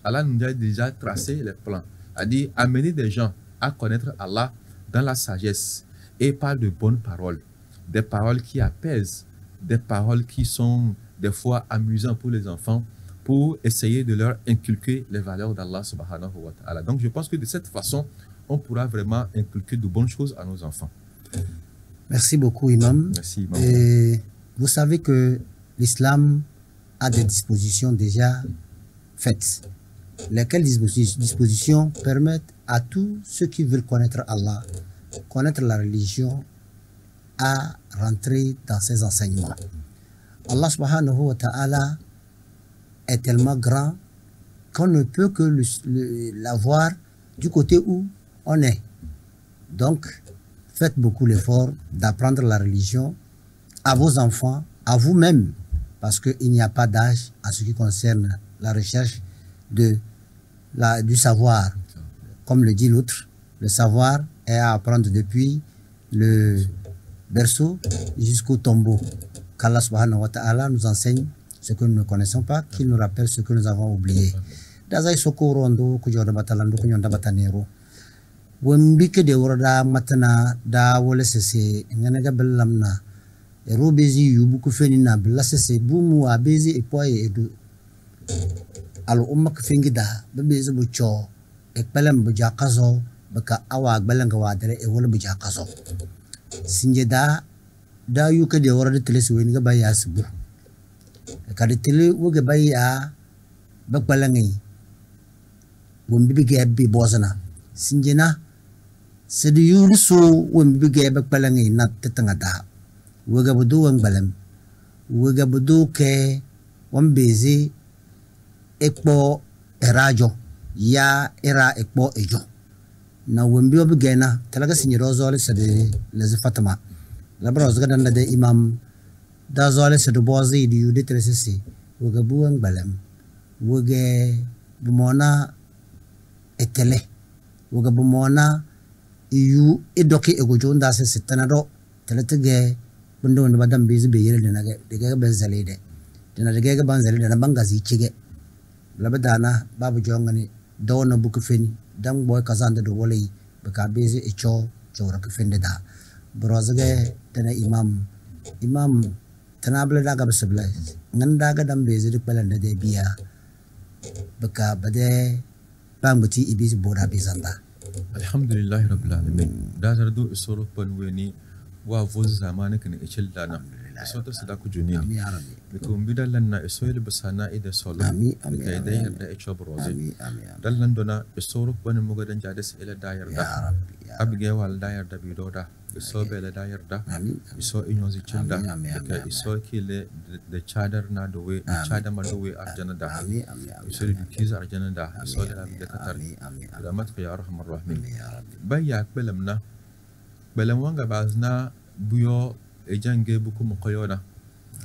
Allah nous a déjà tracé les plans. A dit amener des gens à connaître Allah dans la sagesse et par de bonnes paroles. Des paroles qui apaisent, des paroles qui sont des fois amusantes pour les enfants, pour essayer de leur inculquer les valeurs d'Allah subhanahu wa ta'ala. Donc je pense que de cette façon, on pourra vraiment inculquer de bonnes choses à nos enfants. Merci beaucoup, Imam. Merci, Imam. Et vous savez que l'islam a des dispositions déjà faites. Lesquelles dispositions permettent à tous ceux qui veulent connaître Allah connaître la religion à rentrer dans ses enseignements. Allah subhanahu wa ta'ala est tellement grand qu'on ne peut que l'avoir du côté où on est. Donc, faites beaucoup l'effort d'apprendre la religion à vos enfants, à vous-même, parce qu'il n'y a pas d'âge en ce qui concerne la recherche du savoir. Comme le dit l'autre, le savoir est à apprendre depuis le berceau jusqu'au tombeau. Qu'Allah subhanahu wa ta'ala nous enseigne ce que nous ne connaissons pas, qu'il nous rappelle ce que nous avons oublié. Dazai sokorondo kujoda batalando kunyonda batanero. Wembike de worda matana da wole sese nganaga bellamna. Ero bezi yubu kufeni na bella sese bumu a bezi epoye edu. Alo umma kufengi da bezi bucho ekbelem buja kazo baka awa akbelenga wadere e wole buja kazo. Sinje da yuke de worda telesi weniga baya sibu. Kadi tele woge baya bakbalangi. Wembi gebe bozana sinjena sedi yurso wembi gebe balangi na tetanga da wega budu wangbalam wega budu ke wambezi ekpo erajo ya era ekpo ejo na wembi obigena talaga sinjiro zole sedi lezi fatama labra ozga dan de imam da zole sedi bozi di yude tresesi wega bu wangbalam wege bumona etele woga bumona yu edoki egojo nda se sitanado teletege bundo ndo badam bizi be yele de benzalide dina de banzalide na bangazi chige labadana babu jongani dawna buku feni dang boy kazande do wolay baka bizi echo chora ku fende da brozage tana imam tanable daga basabla nganda ga dam bizi de balanda de biya baka bade bangbuti ibis boda bizanda. Alhamdulillah rabbil alamin. Dazar do isoro panweni wa voz zamane kan echel dana. Soto sadaku junini. Amin ya rabbi. Bikum bidalan na isoyel basana ida solo. Amin. Bidai da echo broze. Amin. Dalan dona isoro pan mugadan jades ila dayar da. Ya rabbi. Abge wal dayar da bidoda. Iso bele dayar da. Amin. Iso inyozi chinda. Amin. Iso kile de chadar na do we chadar ma do we arjana da. Amin. Iso di kiza arjana da. Iso da abge katar. Ramat ya arhamar rahimin. Bayak belamna. Belam wanga bazna buyo ejange buku mukoyona.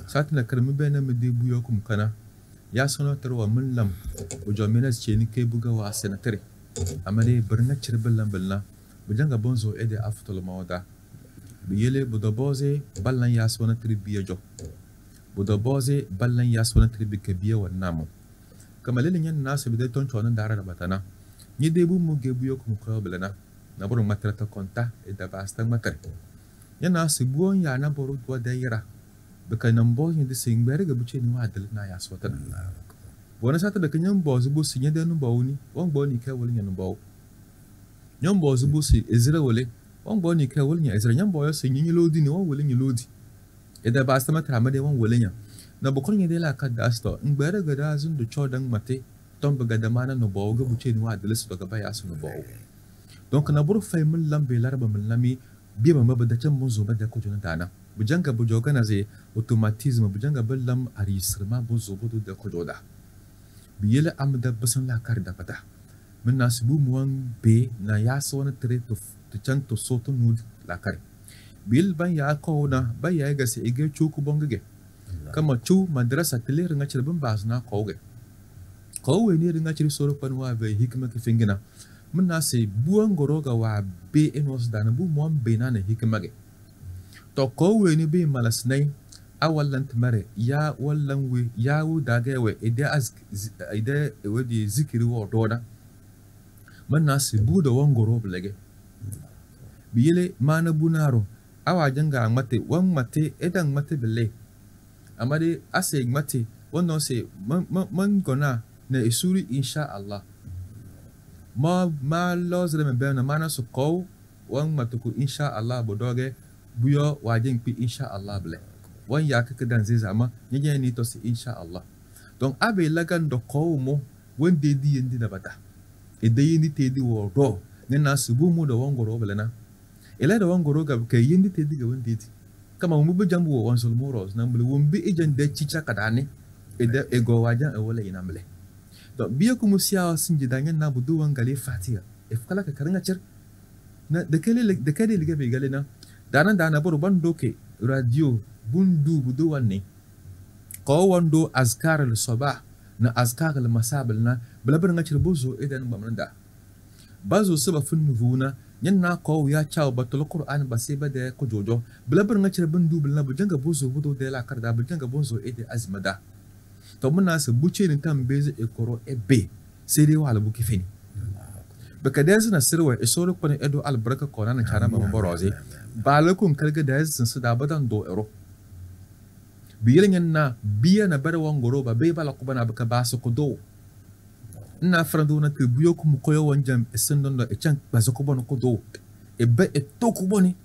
Satina karmi bena midi buyo kum kana. Ya sono terwa mullam. Ujo minas cheni ke buga wa senatari. Amade berna chirbelam belna. Bujanga bonzo ede afutol mawda. Biyele budoboze ballan ya sona tribiya jo. Budoboze ballan ya sona tribi kebiya wa namo. Kamalele nyan nasu bide ton chona dara da batana. Ni debu mu gebu yo kum koyo belana. Na boru matrata konta e da basta matare. Yana sibuon ya na boru dwa daira. Beka nambo yin de singbere ga buche ni wa dal na ya sota. Bona sata da kanyan bozu bu sinye de no bawuni. Won bo ni ka wol nyan bawo. Nyam bozu bu si ezira wole. Won bo ni ka wol nyan ezira nyam boyo sinye ni lodi ni won wole ni lodi. E da basta matara ma de won wole nyan. Na bokon ni de la ka da sto. Ngbere ga da zun do chodan mate. Tombe ga da mana no bawo ga buche ni wa dal su ga ba ya su no bawo. Donc na buru fay mun lambe larba mun lami biya ma bada can mun zo bada ko jona dana bujanga bujoga na ze automatisme bujanga ballam arisrma bu zo budu da ko joda biyela amda basan la kar da bada mun nasibu muwan be na ya so na tre to can to so to nud la kar bil ban ya ko na ba ya ga se ige chuku bongage kama chu madrasa tele ringa chirbin bazna ko ge ko we ne ringa chiri soro panwa be hikma ke fingina muna se buan goroga wa be enos dana bu mon be na hikmage to ko we ni be malasnai awallan tmare ya wallan we ya wu daga we ide we di zikiri wo doda muna se bu da wan goro blege biyele mana bunaro awa janga mate wan mate edan mate bele amade ase mate wono se man gona na isuri insha Allah ma lozre me bena mana su ko wan matuku insha Allah bodoge buyo wajen pi insha Allah ble wan ya kaka dan zai zama nyenye ni to si insha Allah donc abe lagan do ko mo wan de di yendi na bata e de yendi te di wo do ne na su bu mu do wan goro ble na ela da wangoro ga ka yindi te diga won deti kama mu bu jambu wo wan solmo ros na mbele won bi ejen de chicha kadane e go wajan e wala ina mele to biya ku musiya sinji danyen na budu wan gale fatiha e fkala ka karanga cer na de kele liga be gale na dana boru bando ke radio bundu budu wanne ko wando azkar al sabah na azkar al masabal na balabar ngacir bozo idan bamanda bazo saba funvuna yanna ko ya chaw batul qur'an ba sai ba da ko jojo balabar ngacir bundu bilna bujanga bozo budo da la karda bujanga bozo ide azmada to muna su buce ni kan beze e koro ebe sai dai wala buki fini baka da na sirwa e soro ko ne edo albarka ko na chana ba mboroze balakun kalga da sun su da badan do ero biyelengen na biya na bara wangoro ba be bala ko bana baka baso ko do na frando na ke buyo ko mu koyo wanjam e sendon do e chan baso ko bon ko do e be e to ko boni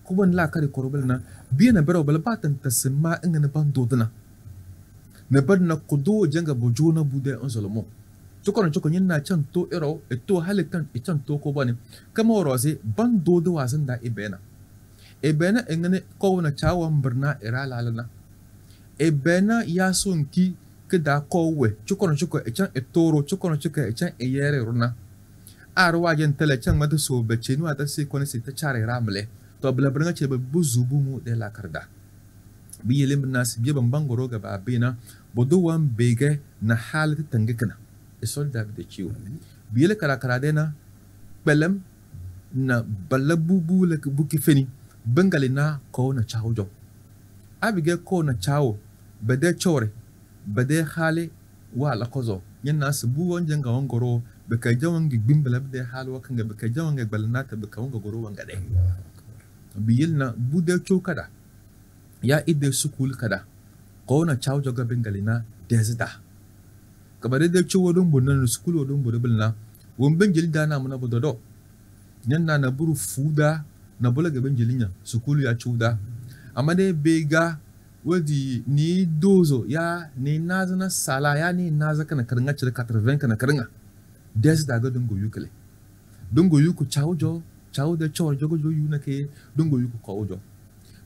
ko bon la kare ko robel na biya na bara bala batan tasma ingana ban do dana na bar na ko do janga bo jona bude on solomo choko nyin na chan to ero e to halikan e chan to ko boni kama roze ban do do wazan da ibena engane ko na chawan birna era lalana ebena ya sonki keda kowe choko echan etoro choko echan eyere runa arwa jen tele chan mata so beche nu ata se kone se ta chare ramle to bla branga che buzubu mu de la karda bi yelim nas bi ban bangoro ga ba bena bodo wan bege na halat tangekana e solda de chiu bi yele kara dena belem na balabubu le buki feni bengalina ko na chawjo abige ko na chawo bade chore bade khale wala kozo nyenna subu wonje nga wongoro be ka jawangi bimbala bade halu wakanga be ka jawangi balnata be ka wongo goro wanga de biyilna bude chokada ya ide sukul kada ko na chawjo ga bengalina dezida kabare de chowo dum bonan sukul dum bodebelna won bengel dana muna bododo nyenna na buru fuda na bola ga benjelinya sukulu ya chuda amade bega wadi ni dozo ya ni naza na sala ya ni naza kana karanga cire 80 kana karanga des daga dungo yukale dungo yuku chawjo chaw de chor jogo jo yuna ke dungo yuku kawjo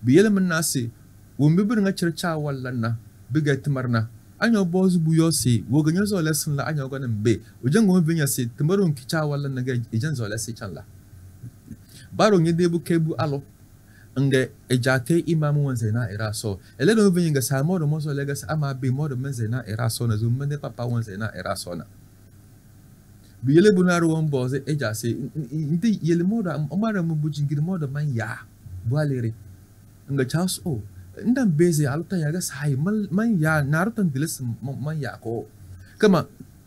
biyele man nasi wombe birnga cire chawallanna biga timarna anyo bozu buyo se woganyo zo lesson la anyo ganan be ujango binya se timaron ki chawallanna ga ijan zo lesson chanla baro nye debu kebu alo nge ejate imamu wanze na eraso ele no vinga nga samo do moso legas ama be modo menze na eraso na zum mende papa wanze na eraso na biyele bunaru won boze ejase ndi yele modo amara mu bujingir modo man ya bualere nga chaos o ndam beze alta yaga sai man ya narutan diles man ya ko kama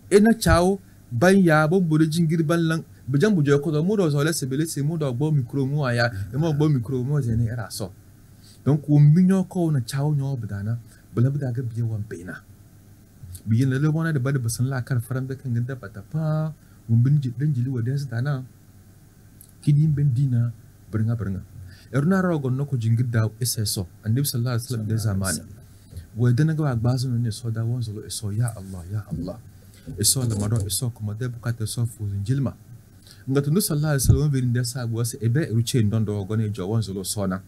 ena chao ban ya bo bujingir ban bujang bujo ko do mudo zo lese belese mudo gbo micro mu aya e mo gbo micro mu je ne era so donc wo mbinyo ko na chawo nyo budana bula buda ga biye wan beina biyin le bona de bade basan la kar faram da kan ganda bata pa wo mbinji dan jili wa des dana kidin ben dina bringa eruna rogo no ko jingida eseso annabi sallallahu alaihi wasallam de zamani wo dana ga bazu ne so da won zo so ya allah eso la maro eso kuma de bukata so fu jilma ngatu no sallallahu alaihi wasallam bin da sabu wase ebe ruche ndondo gone jawon zolo sona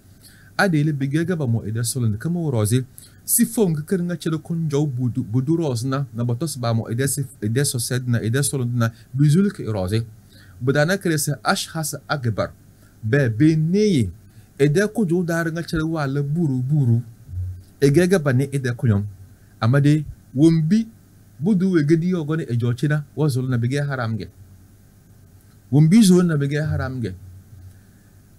adele bigega ba mo ede solo kama roze si fong kirnga chelo kun jaw budu rozna na batos ba mo ede so sed na ede solo na bizul ke roze budana krese ashhas akbar be beneye ede ko jo dar nga chelo wala buru egega ba ne ede kunyom amade wombi budu wegedi ogone ejochina wazolo na bige haramge wumbi zo na bege haramge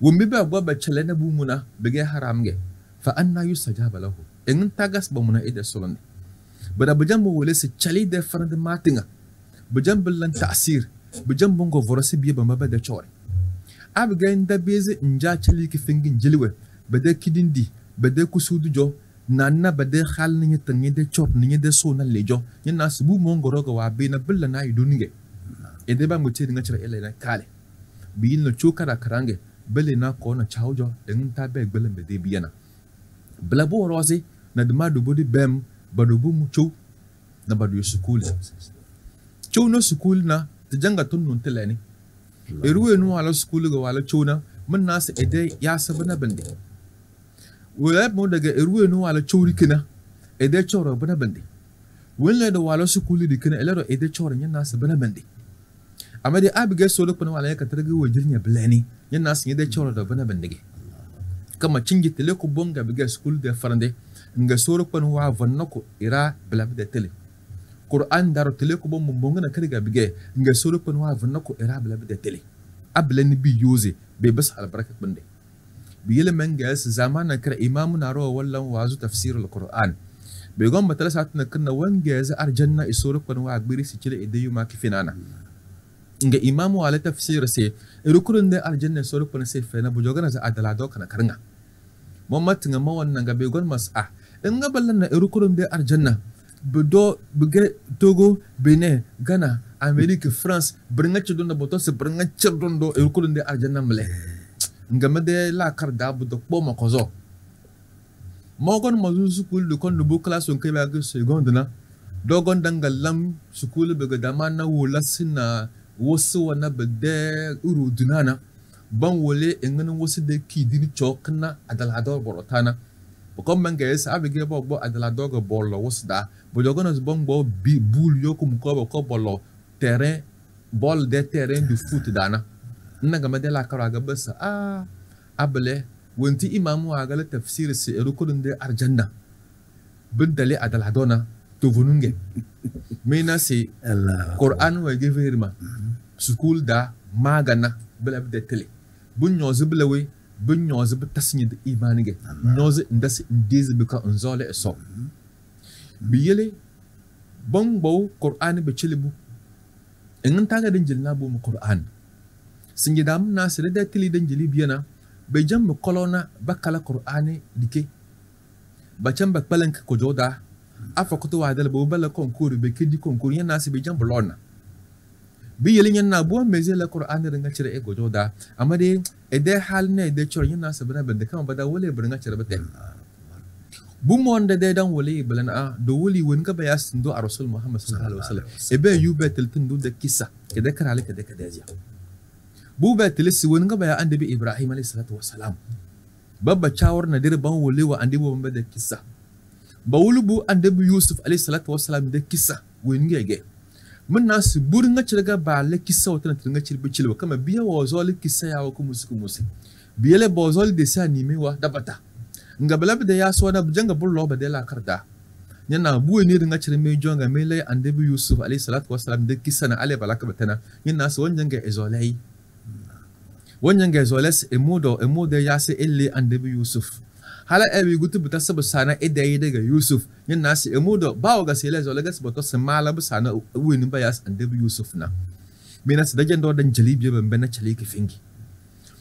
wumbi ba gwa ba chele na bumuna bege haramge fa anna yusajaba lahu en tagas ba muna ida solon bada bujam bo wole se chali de farande matinga bujam billan ta'sir bujam bongo vorasi biye ba mabada chore abga inda beze nja chali ki fingin jilwe bada kidindi bada kusudu jo nanna bada khal ni tangi de chor ni de so na lejo ni nasbu mongoro ga wa be na billan na idunge ede ba mutir nga chira ele na kale biyin no chukara karange bele na ko na chawjo en ta be gbelen be de biyana blabo rozi na de madu bodi bem badu bu mu chu na badu sukul chu no sukul na te janga tun nun teleni eruwe no ala sukul ga wala chu na mun nasu ede ya sabana bande wala mo daga irwe no wala chori kina ede choro bana bande wala da wala su kuli dikina elero ede choro nya nasu bana bande amma dai abige solo kuna wala ka targa wajirnya blani nya nasu ede choro da bana bande kama cingi tele ko bonga bige school de farande nga soro kuna wa vannako ira blabi de tele Quran daro tele ko bom bonga na kariga bige nga soro kuna wa vannako ira blabi de tele ablani bi yuze be bas albaraka bande biyele mengas zamana kra imamu naro wallan wazu tafsir alquran be gon matala satna kana wangaz arjanna isoro kon wa agbiri si cile ideyu ma kifinana nga imamu ala tafsir se irukurun de aljanna isoro kon se fena bu jogana za adala do kana karnga mommat nga ma wannan ga be gon mas nga ballan na irukurun de aljanna bedo bege Togo Benin Ghana Amerique France bringa ci don boto se bringa ci don do irukurun de aljanna mle ngamade la karda bu do boma kozo mogon mazu sukul de kon bu classe on kebe ag seconde na dogon dangal lam sukul be ga mana wala sina wosu wana bede uru dunana ban wole engana wosu de kidini chokna adalado borotana ko manga esa abige bo adalado go bollo wosda bo dogon bon bo bi bul yokum ko bollo terrain bol de terrain du foot dana naga madela karaga basa abale wonti imamu agala tafsir si rukudun de arjanna bindale adal hadona to vununge mena si Quran wa geverma school da magana bela de tele bunyoz belawe bunyoz betasnyi de imanige nyoz ndas ndiz bika onzole eso biyele bonbo Quran be chilibu engin taga den jilna bu Quran singi dam na sere de tili den jili biyana be jam kolona bakala Qur'ani dike bacham bak palank ko joda afa ko to wadal bo bala concours be kidi concours yana se be jam bolona bi yeli yana bo meze la Qur'ani ringa cire e go joda amma de e de hal ne de chor yana se bana bende kama bada wole bringa cire bate bu monde de dan wole balana do woli won ga bayas ndo rasul Muhammad sallallahu alaihi wasallam e be yubetel tindu de kissa ke de karale ke de kadeja buba tilisi wani gaba ya annabi Ibrahim alayhi salatu wassalam babba chawar na dir ban wole wa annabi bomba da kissa ba wulubu annabi Yusuf alayhi salatu wassalam da kissa wani gege mun nasu burin ga cirga ba la kissa wata na cirga cilba kama biya wa zol kissa ya wa musu biya le bozol de sa nime wa dabata ngabala da ya so na janga bullo ba da la karda yana buwe ne ringa cirme jonga mele annabi Yusuf alayhi salatu wassalam da kissa na ale balaka batana yana so wanjan ga ezolai wannan ga zoles emodo ya se elle annabi Yusuf hala ebi gutu buta sabu sana edayi daga Yusuf yin nasi emodo bawo ga sele zolega sabato samala bu sana wini ba yas annabi Yusuf na mina sa dajen do dan jalibi ban bana chali ki fingi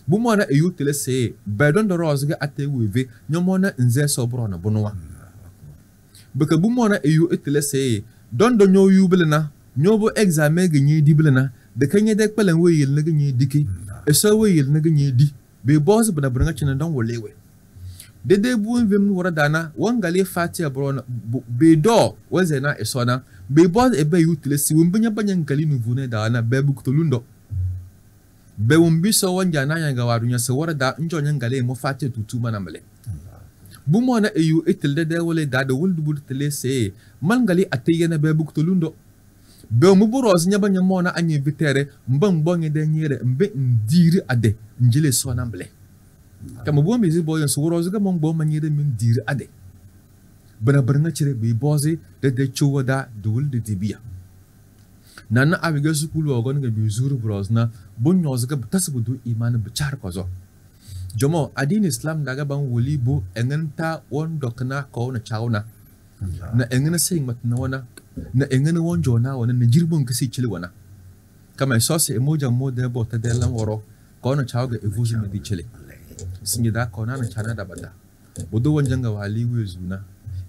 bu mo na eyu tele se ba don do roz ga ate weve nyomo na nze sobro na bunwa baka bu mo na eyu tele se don do nyo yu bilna nyobo examen ga nyi di bilna da kanye da kpalan weyil na ga nyi diki eso weyil na ganye di be boss bana branga china don wolewe dede buun vim wora dana wangale fatia brona be do wazena esona be boss e be utilesi wumbanya banyan kali nu vune dana be buktolundo be wumbi so wanja na yanga warunya se wora da njo nyangale mo fatia tutu manamle bu mo na eyu etil dede wole da de wuldu bul tele se mangali ateyena be buktolundo be mu buros nya banya mona anye vitere mbam bonge de nyere mbe ndiri ade njile so namble kama bo mezi boyen so buros ga mon bo manyere min diri ade bana barna cire be bozi de chuwada dul de dibiya nana abiga sukulu ogon ga bi zuru buros na bonyoz ga tasbudu iman bichar kozo jomo adin islam daga ban woli bo enganta won dokna ko na chauna na engana sing mat na wana na engana wonjo na wana na jirbon kasi chili wana kama sose emoja mode bo ta de lan woro ko na chawo ga evuzu me di chili singi da ko na chana da bada bodo wanjanga wali wezuna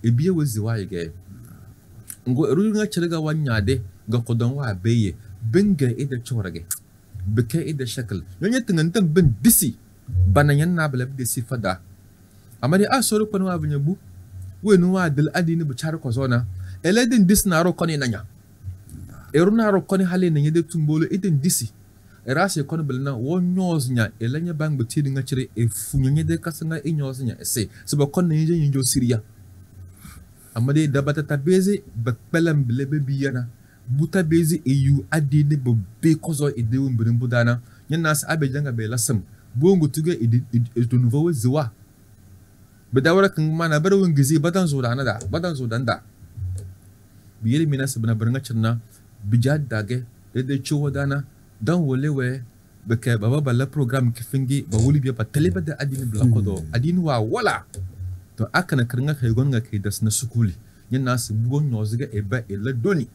ebiye wezi wa yige ngo eru nga chili ga wanya de ga kodon wa beye benga ida chorage beke ida shakal yonya tingantan ben disi banayan na bala disi fada amari asoro kwano wa bunyabu wenu wa dil adini bu char ko zona eledin dis na ro koni nanya eru na ro koni hale nanya de tumbolo idin disi Erase kon belna wo nyoznya elanya bang beti dinga chere e funyenye de kasanga e nyoznya ese se ba kon nje njo Syria amade dabata tabeze bakpelam bilebe biyana buta bezi e yu adine bo be kozo e de wumbirin budana nyanas abejanga be lasam bongo tuge e to nouveau ziwa bedawara kan mana bar wongizi badan zodana da badan zodanda biyeli mina sabna barnga chirna bijad dage de chuwadana dan wolewe beke baba bala program kifingi ba wuli biya ba taleba da adini blakodo adini wa wala to akana kirnga kay gonga kay das na sukuli nyina su bugon nyoziga eba ela doni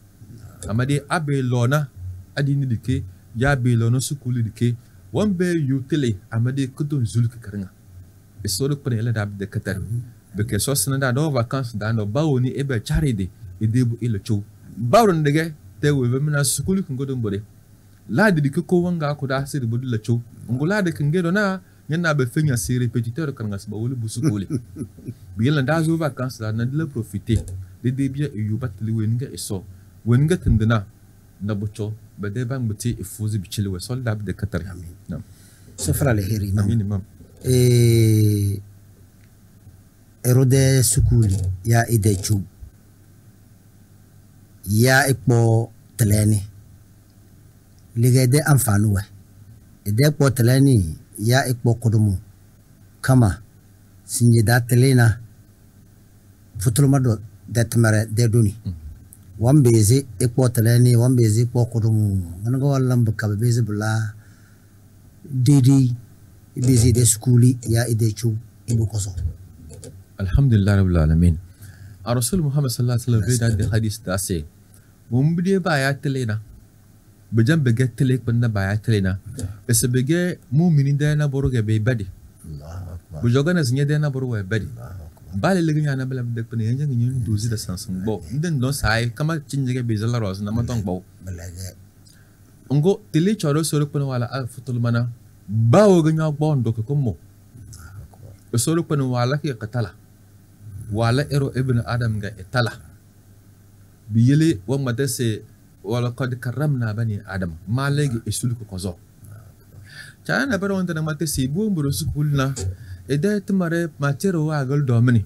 amade abe lona adini dike ya be lona sukuli dike wambe yutele amade kudon zulka kirnga isoro ko ela da de katar beke so sna da vacances da no bawoni ebe charide idebu ila chow bawron dege te we mina sukuli ko godon bode la de ko wanga ko da sir bodu la chow ngula de kingedo na nyana be fenya c'est répétiteur kan ngas ba wolu bu sukuli bi yela da zo vacances da na de profiter de debia e yubat li wenga eso wenga tindina na bocho be de bang buti e fuzi bi chile we sol da de katar nam ce fera le heri imam erode sukuli ya ide chow ya ekpo teleni ligede amfanu we ide ekpo teleni ya ekpo kodumu kama sinje da telena futulma do detmare de doni wambeze ekpo teleni wambeze ekpo kodumu ngana wallam bakabe beze bula didi beze de skuli ya ide chu ibu koso alhamdulillah rabbil alamin rasul muhammad sallallahu alaihi wasallam da hadith da sai mun bide ba ya telena bejan bege tele banda ba ya telena ese bege mu'minin da na boroge be badi Allahu akbar bu jogana zinya da na boroge badi bale le ganya na bala de pene yanga nyin dozi da sansan bo nden don sai kama cinjige be zalla roz na matong bo balage ngo tele choro soro pene wala futul mana bawo ganya bo ndo ko mo soro pene wala ki qatala wala ero ibn adam ga etala biyele wa madase wala qad karramna bani adam malegi isuluko kozo chana baro wonta na matase bu mburo sukulna eda tmare matero wa gal domini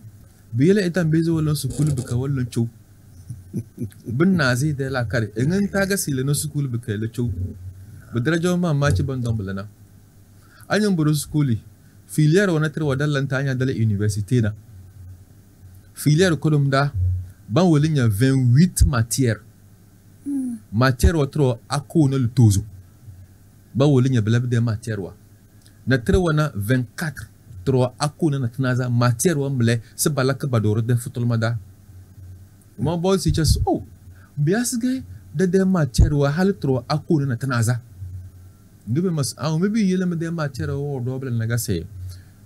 biyele etan bezo wala sukul bika wala chow bin nazi de la kare ngin taga sile no sukul bika la chow bedarajo ma machi bandom bulana anyam buro sukuli filière wana ter wadallan tanya dala université na filière kolum da ban wolinya 28 matière watro akuna lutozo ban wolinya belabde matière wa na ter wana 24 tro akuna na tnaza matière wa mle se balaka badoro de futulmada mo bo si just biasge de matière wa hal tro akuna na tnaza ndube mas aw mebi yele de matière wa doble naga se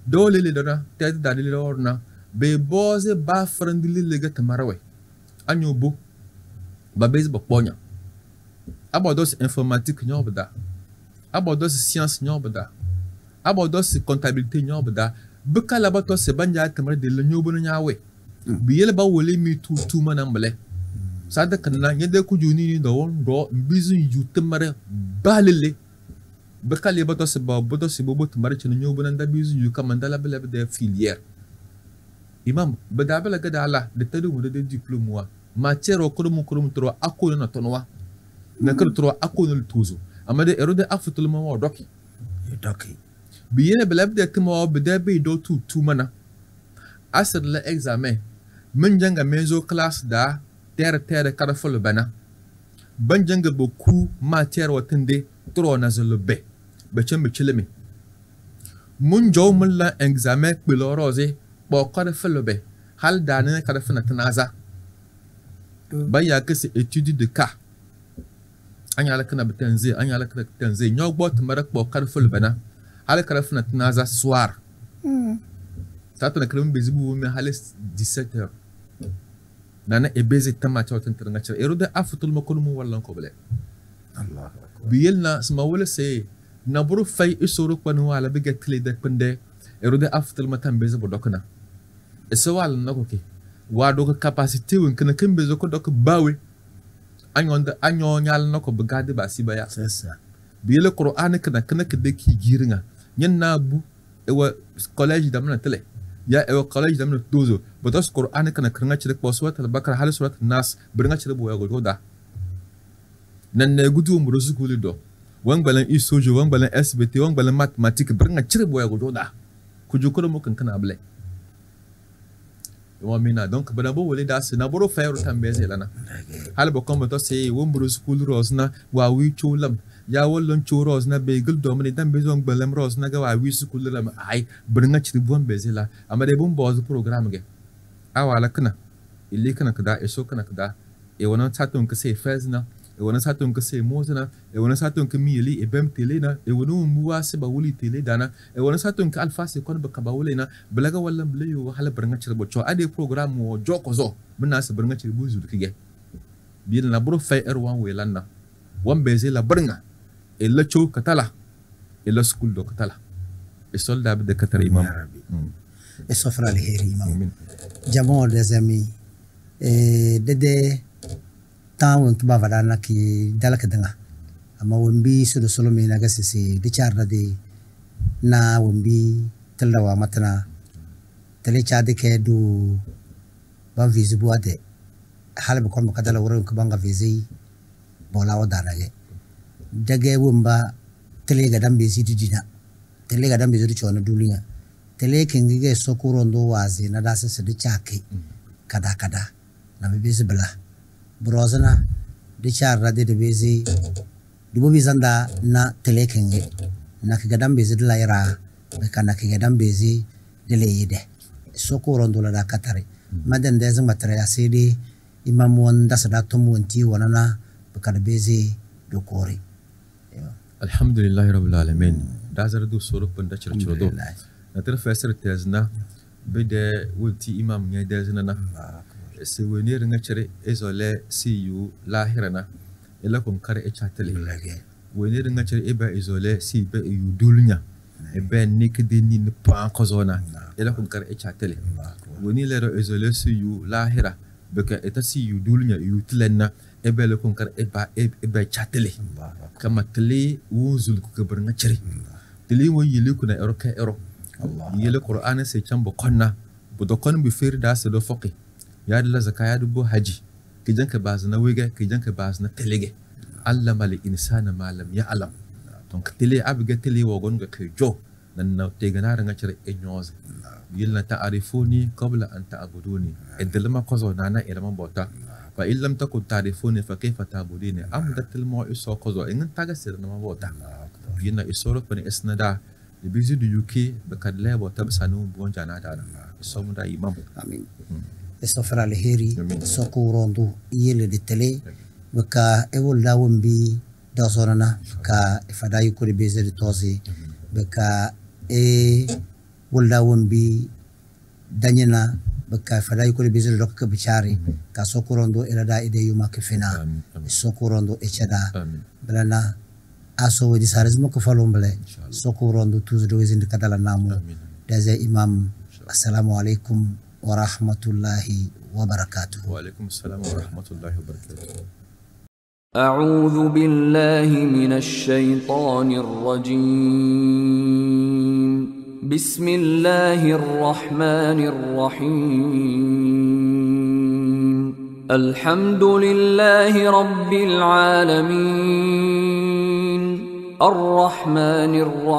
dole le dona tete dalile orna be boze ba frandili lega tamarawe anyo bo ba base ba ponya abodos informatique nyobda abodos science nyobda abodos comptabilité nyobda bekala ba to se banja tamare de nyobo nyawe bi yele ba wole mi tu mana mbele sada kanna nyede ku juni ni do ndo bizu yu tamare balele bekala ba to se ba bodo se bobo tamare chino nyobo nda bizu yu kamandala bele de filière imam badabela gada ala de tadu mu de diplôme wa matière o kurum tro akolo na tonwa na kar tro akolo tuzo amade erode afutul ma wa doki biyene belabde timo bede be do tu mana asr la examen men janga mezo classe da terre karafol bana ban janga boku matière wa tende tro na zelo be chembe chileme mun jow mun la examen pelorose bo kada felobe hal dane kada fina tanaza ba ya kase étude de cas anya la kana betenze anya la kana betenze nyogbo tmara bo kada felobe na hal kada fina tanaza soir tato na kram bezibu me hal 17h nana e beze tamata wotan nga cha erode afutul makon mu wallan ko bele Allah biyelna sma wala se naburu fay isoro kwanu wala be getle de pende erode afutul matan beze bo dokna esewal nakoke wa do capacité won kana kembe zo ko dok bawe anyo nyal nako begade ba sibaya c'est ça bi le qur'an kana de ki giringa nyen na bu e wa college da mana tele ya e wa college da mana dozo botos qur'an kana kranga chire ko surat al-baqara hal surat nas bringa chire bo ya go da nan ne gudu mu rosu kuli do wan balan isojo wan balan sbt wan balan mathematics bringa chire bo ya go da ku jukuro mo kan kana able wa mina donc bada bo wole da sina boro fayro tambeze lana hal bo kombo to se wo mburu school rosna wa wi chulam ya wollon chu rosna be gul do mani dan bezon gbalam rosna ga wa wi school lam ay bringa chiri bon bezela amade bum boz programme ge awala kana illi kana kada e so kana kada e wona tatun ka se fezna e wona satun ka se mozna e wona satun ka mili e bem tele na e wona muwa se ba wuli tele dana e wona satun ka alfa se kon ba ka ba wuli na blaga wallan blayo hala bringa chiri bo cho ade programme wo joko zo mena se bringa chiri bu zu kige bil na bro fay wan welanna wan bezela bringa e la cho katala e la school do katala e soldat de katara imam e sofra al heri imam jamo des amis dede tawon tuba vadana ki dalaka danga amma wombi sudo solomi na gasisi di charda de na wombi talawa matana tele chade ke du ban visible ade halbe kon kadala wurin ko banga visi bola wadana ge dage wumba tele ga dambe siti dina tele ga dambe zuri chona dulinga tele kingi sokuro ndo wazi na dasa se de chake kada na bibisi bla brozana de charra de bezi dubo bizanda na tele kingi na ki ga dambe zuri laira kana ki ga dambe zi de leide sokuro ndo la da katare madan de zama tare asidi imam wanda sada tomunti wanana bakada bezi do kore alhamdulillah rabbil alamin dazar du soro panda chiro do na ter fesser tezna bede wulti imam nya dezna na se wenir nga chere ezole siyu lahirana ela kon kare e chatele wenir nga chere eba ezole si be yu dulnya e ben nikdi ni pa ko zona ela kon kare e chatele woni lero ezole siyu lahira beka eta siyu dulnya yu tlenna ebe le kon kare eba chatele kama tele wuzul ko bar nga chere tele wo yele ko na ero ka ero yele qur'ana se chambo konna bu do kon bi fer da se do foki ya dalla zakaya du bo haji kijan ka bazna wege kijan ka bazna telege allama li insana ma lam ya'lam donc tele abiga tele wo gon ga ke jo nan na te gana nga chere e nyoz yilna ta'rifuni qabla an ta'buduni edlama qazo nana ilama bota fa illam takun ta'rifuni fa kayfa ta'buduni amdat al mu'iso qazo in taga sir na bota yina isoro pani isnada de bizu du yuki be kadle bota sanu bon jana da somu da imam amin estofra al heri sokurondu yele de tele baka ewol lawombi dosonana ka ifadayu ko beze de tozi baka wala wombi danyana baka fadayu ko beze de dokka bichari ka sokurondo elada ide yuma ke fina sokurondo echada balana aso wedi sarizmo ko falombele sokurondo tuzo wezinde kadala namu daze imam assalamu alaikum wa rahmatullahi wa barakatuh. Wa alaikum assalam wa rahmatullahi wa barakatuh. أعوذ بالله من الشيطان الرجيم بسم الله الرحمن الرحيم الحمد لله رب العالمين الرحمن الرحيم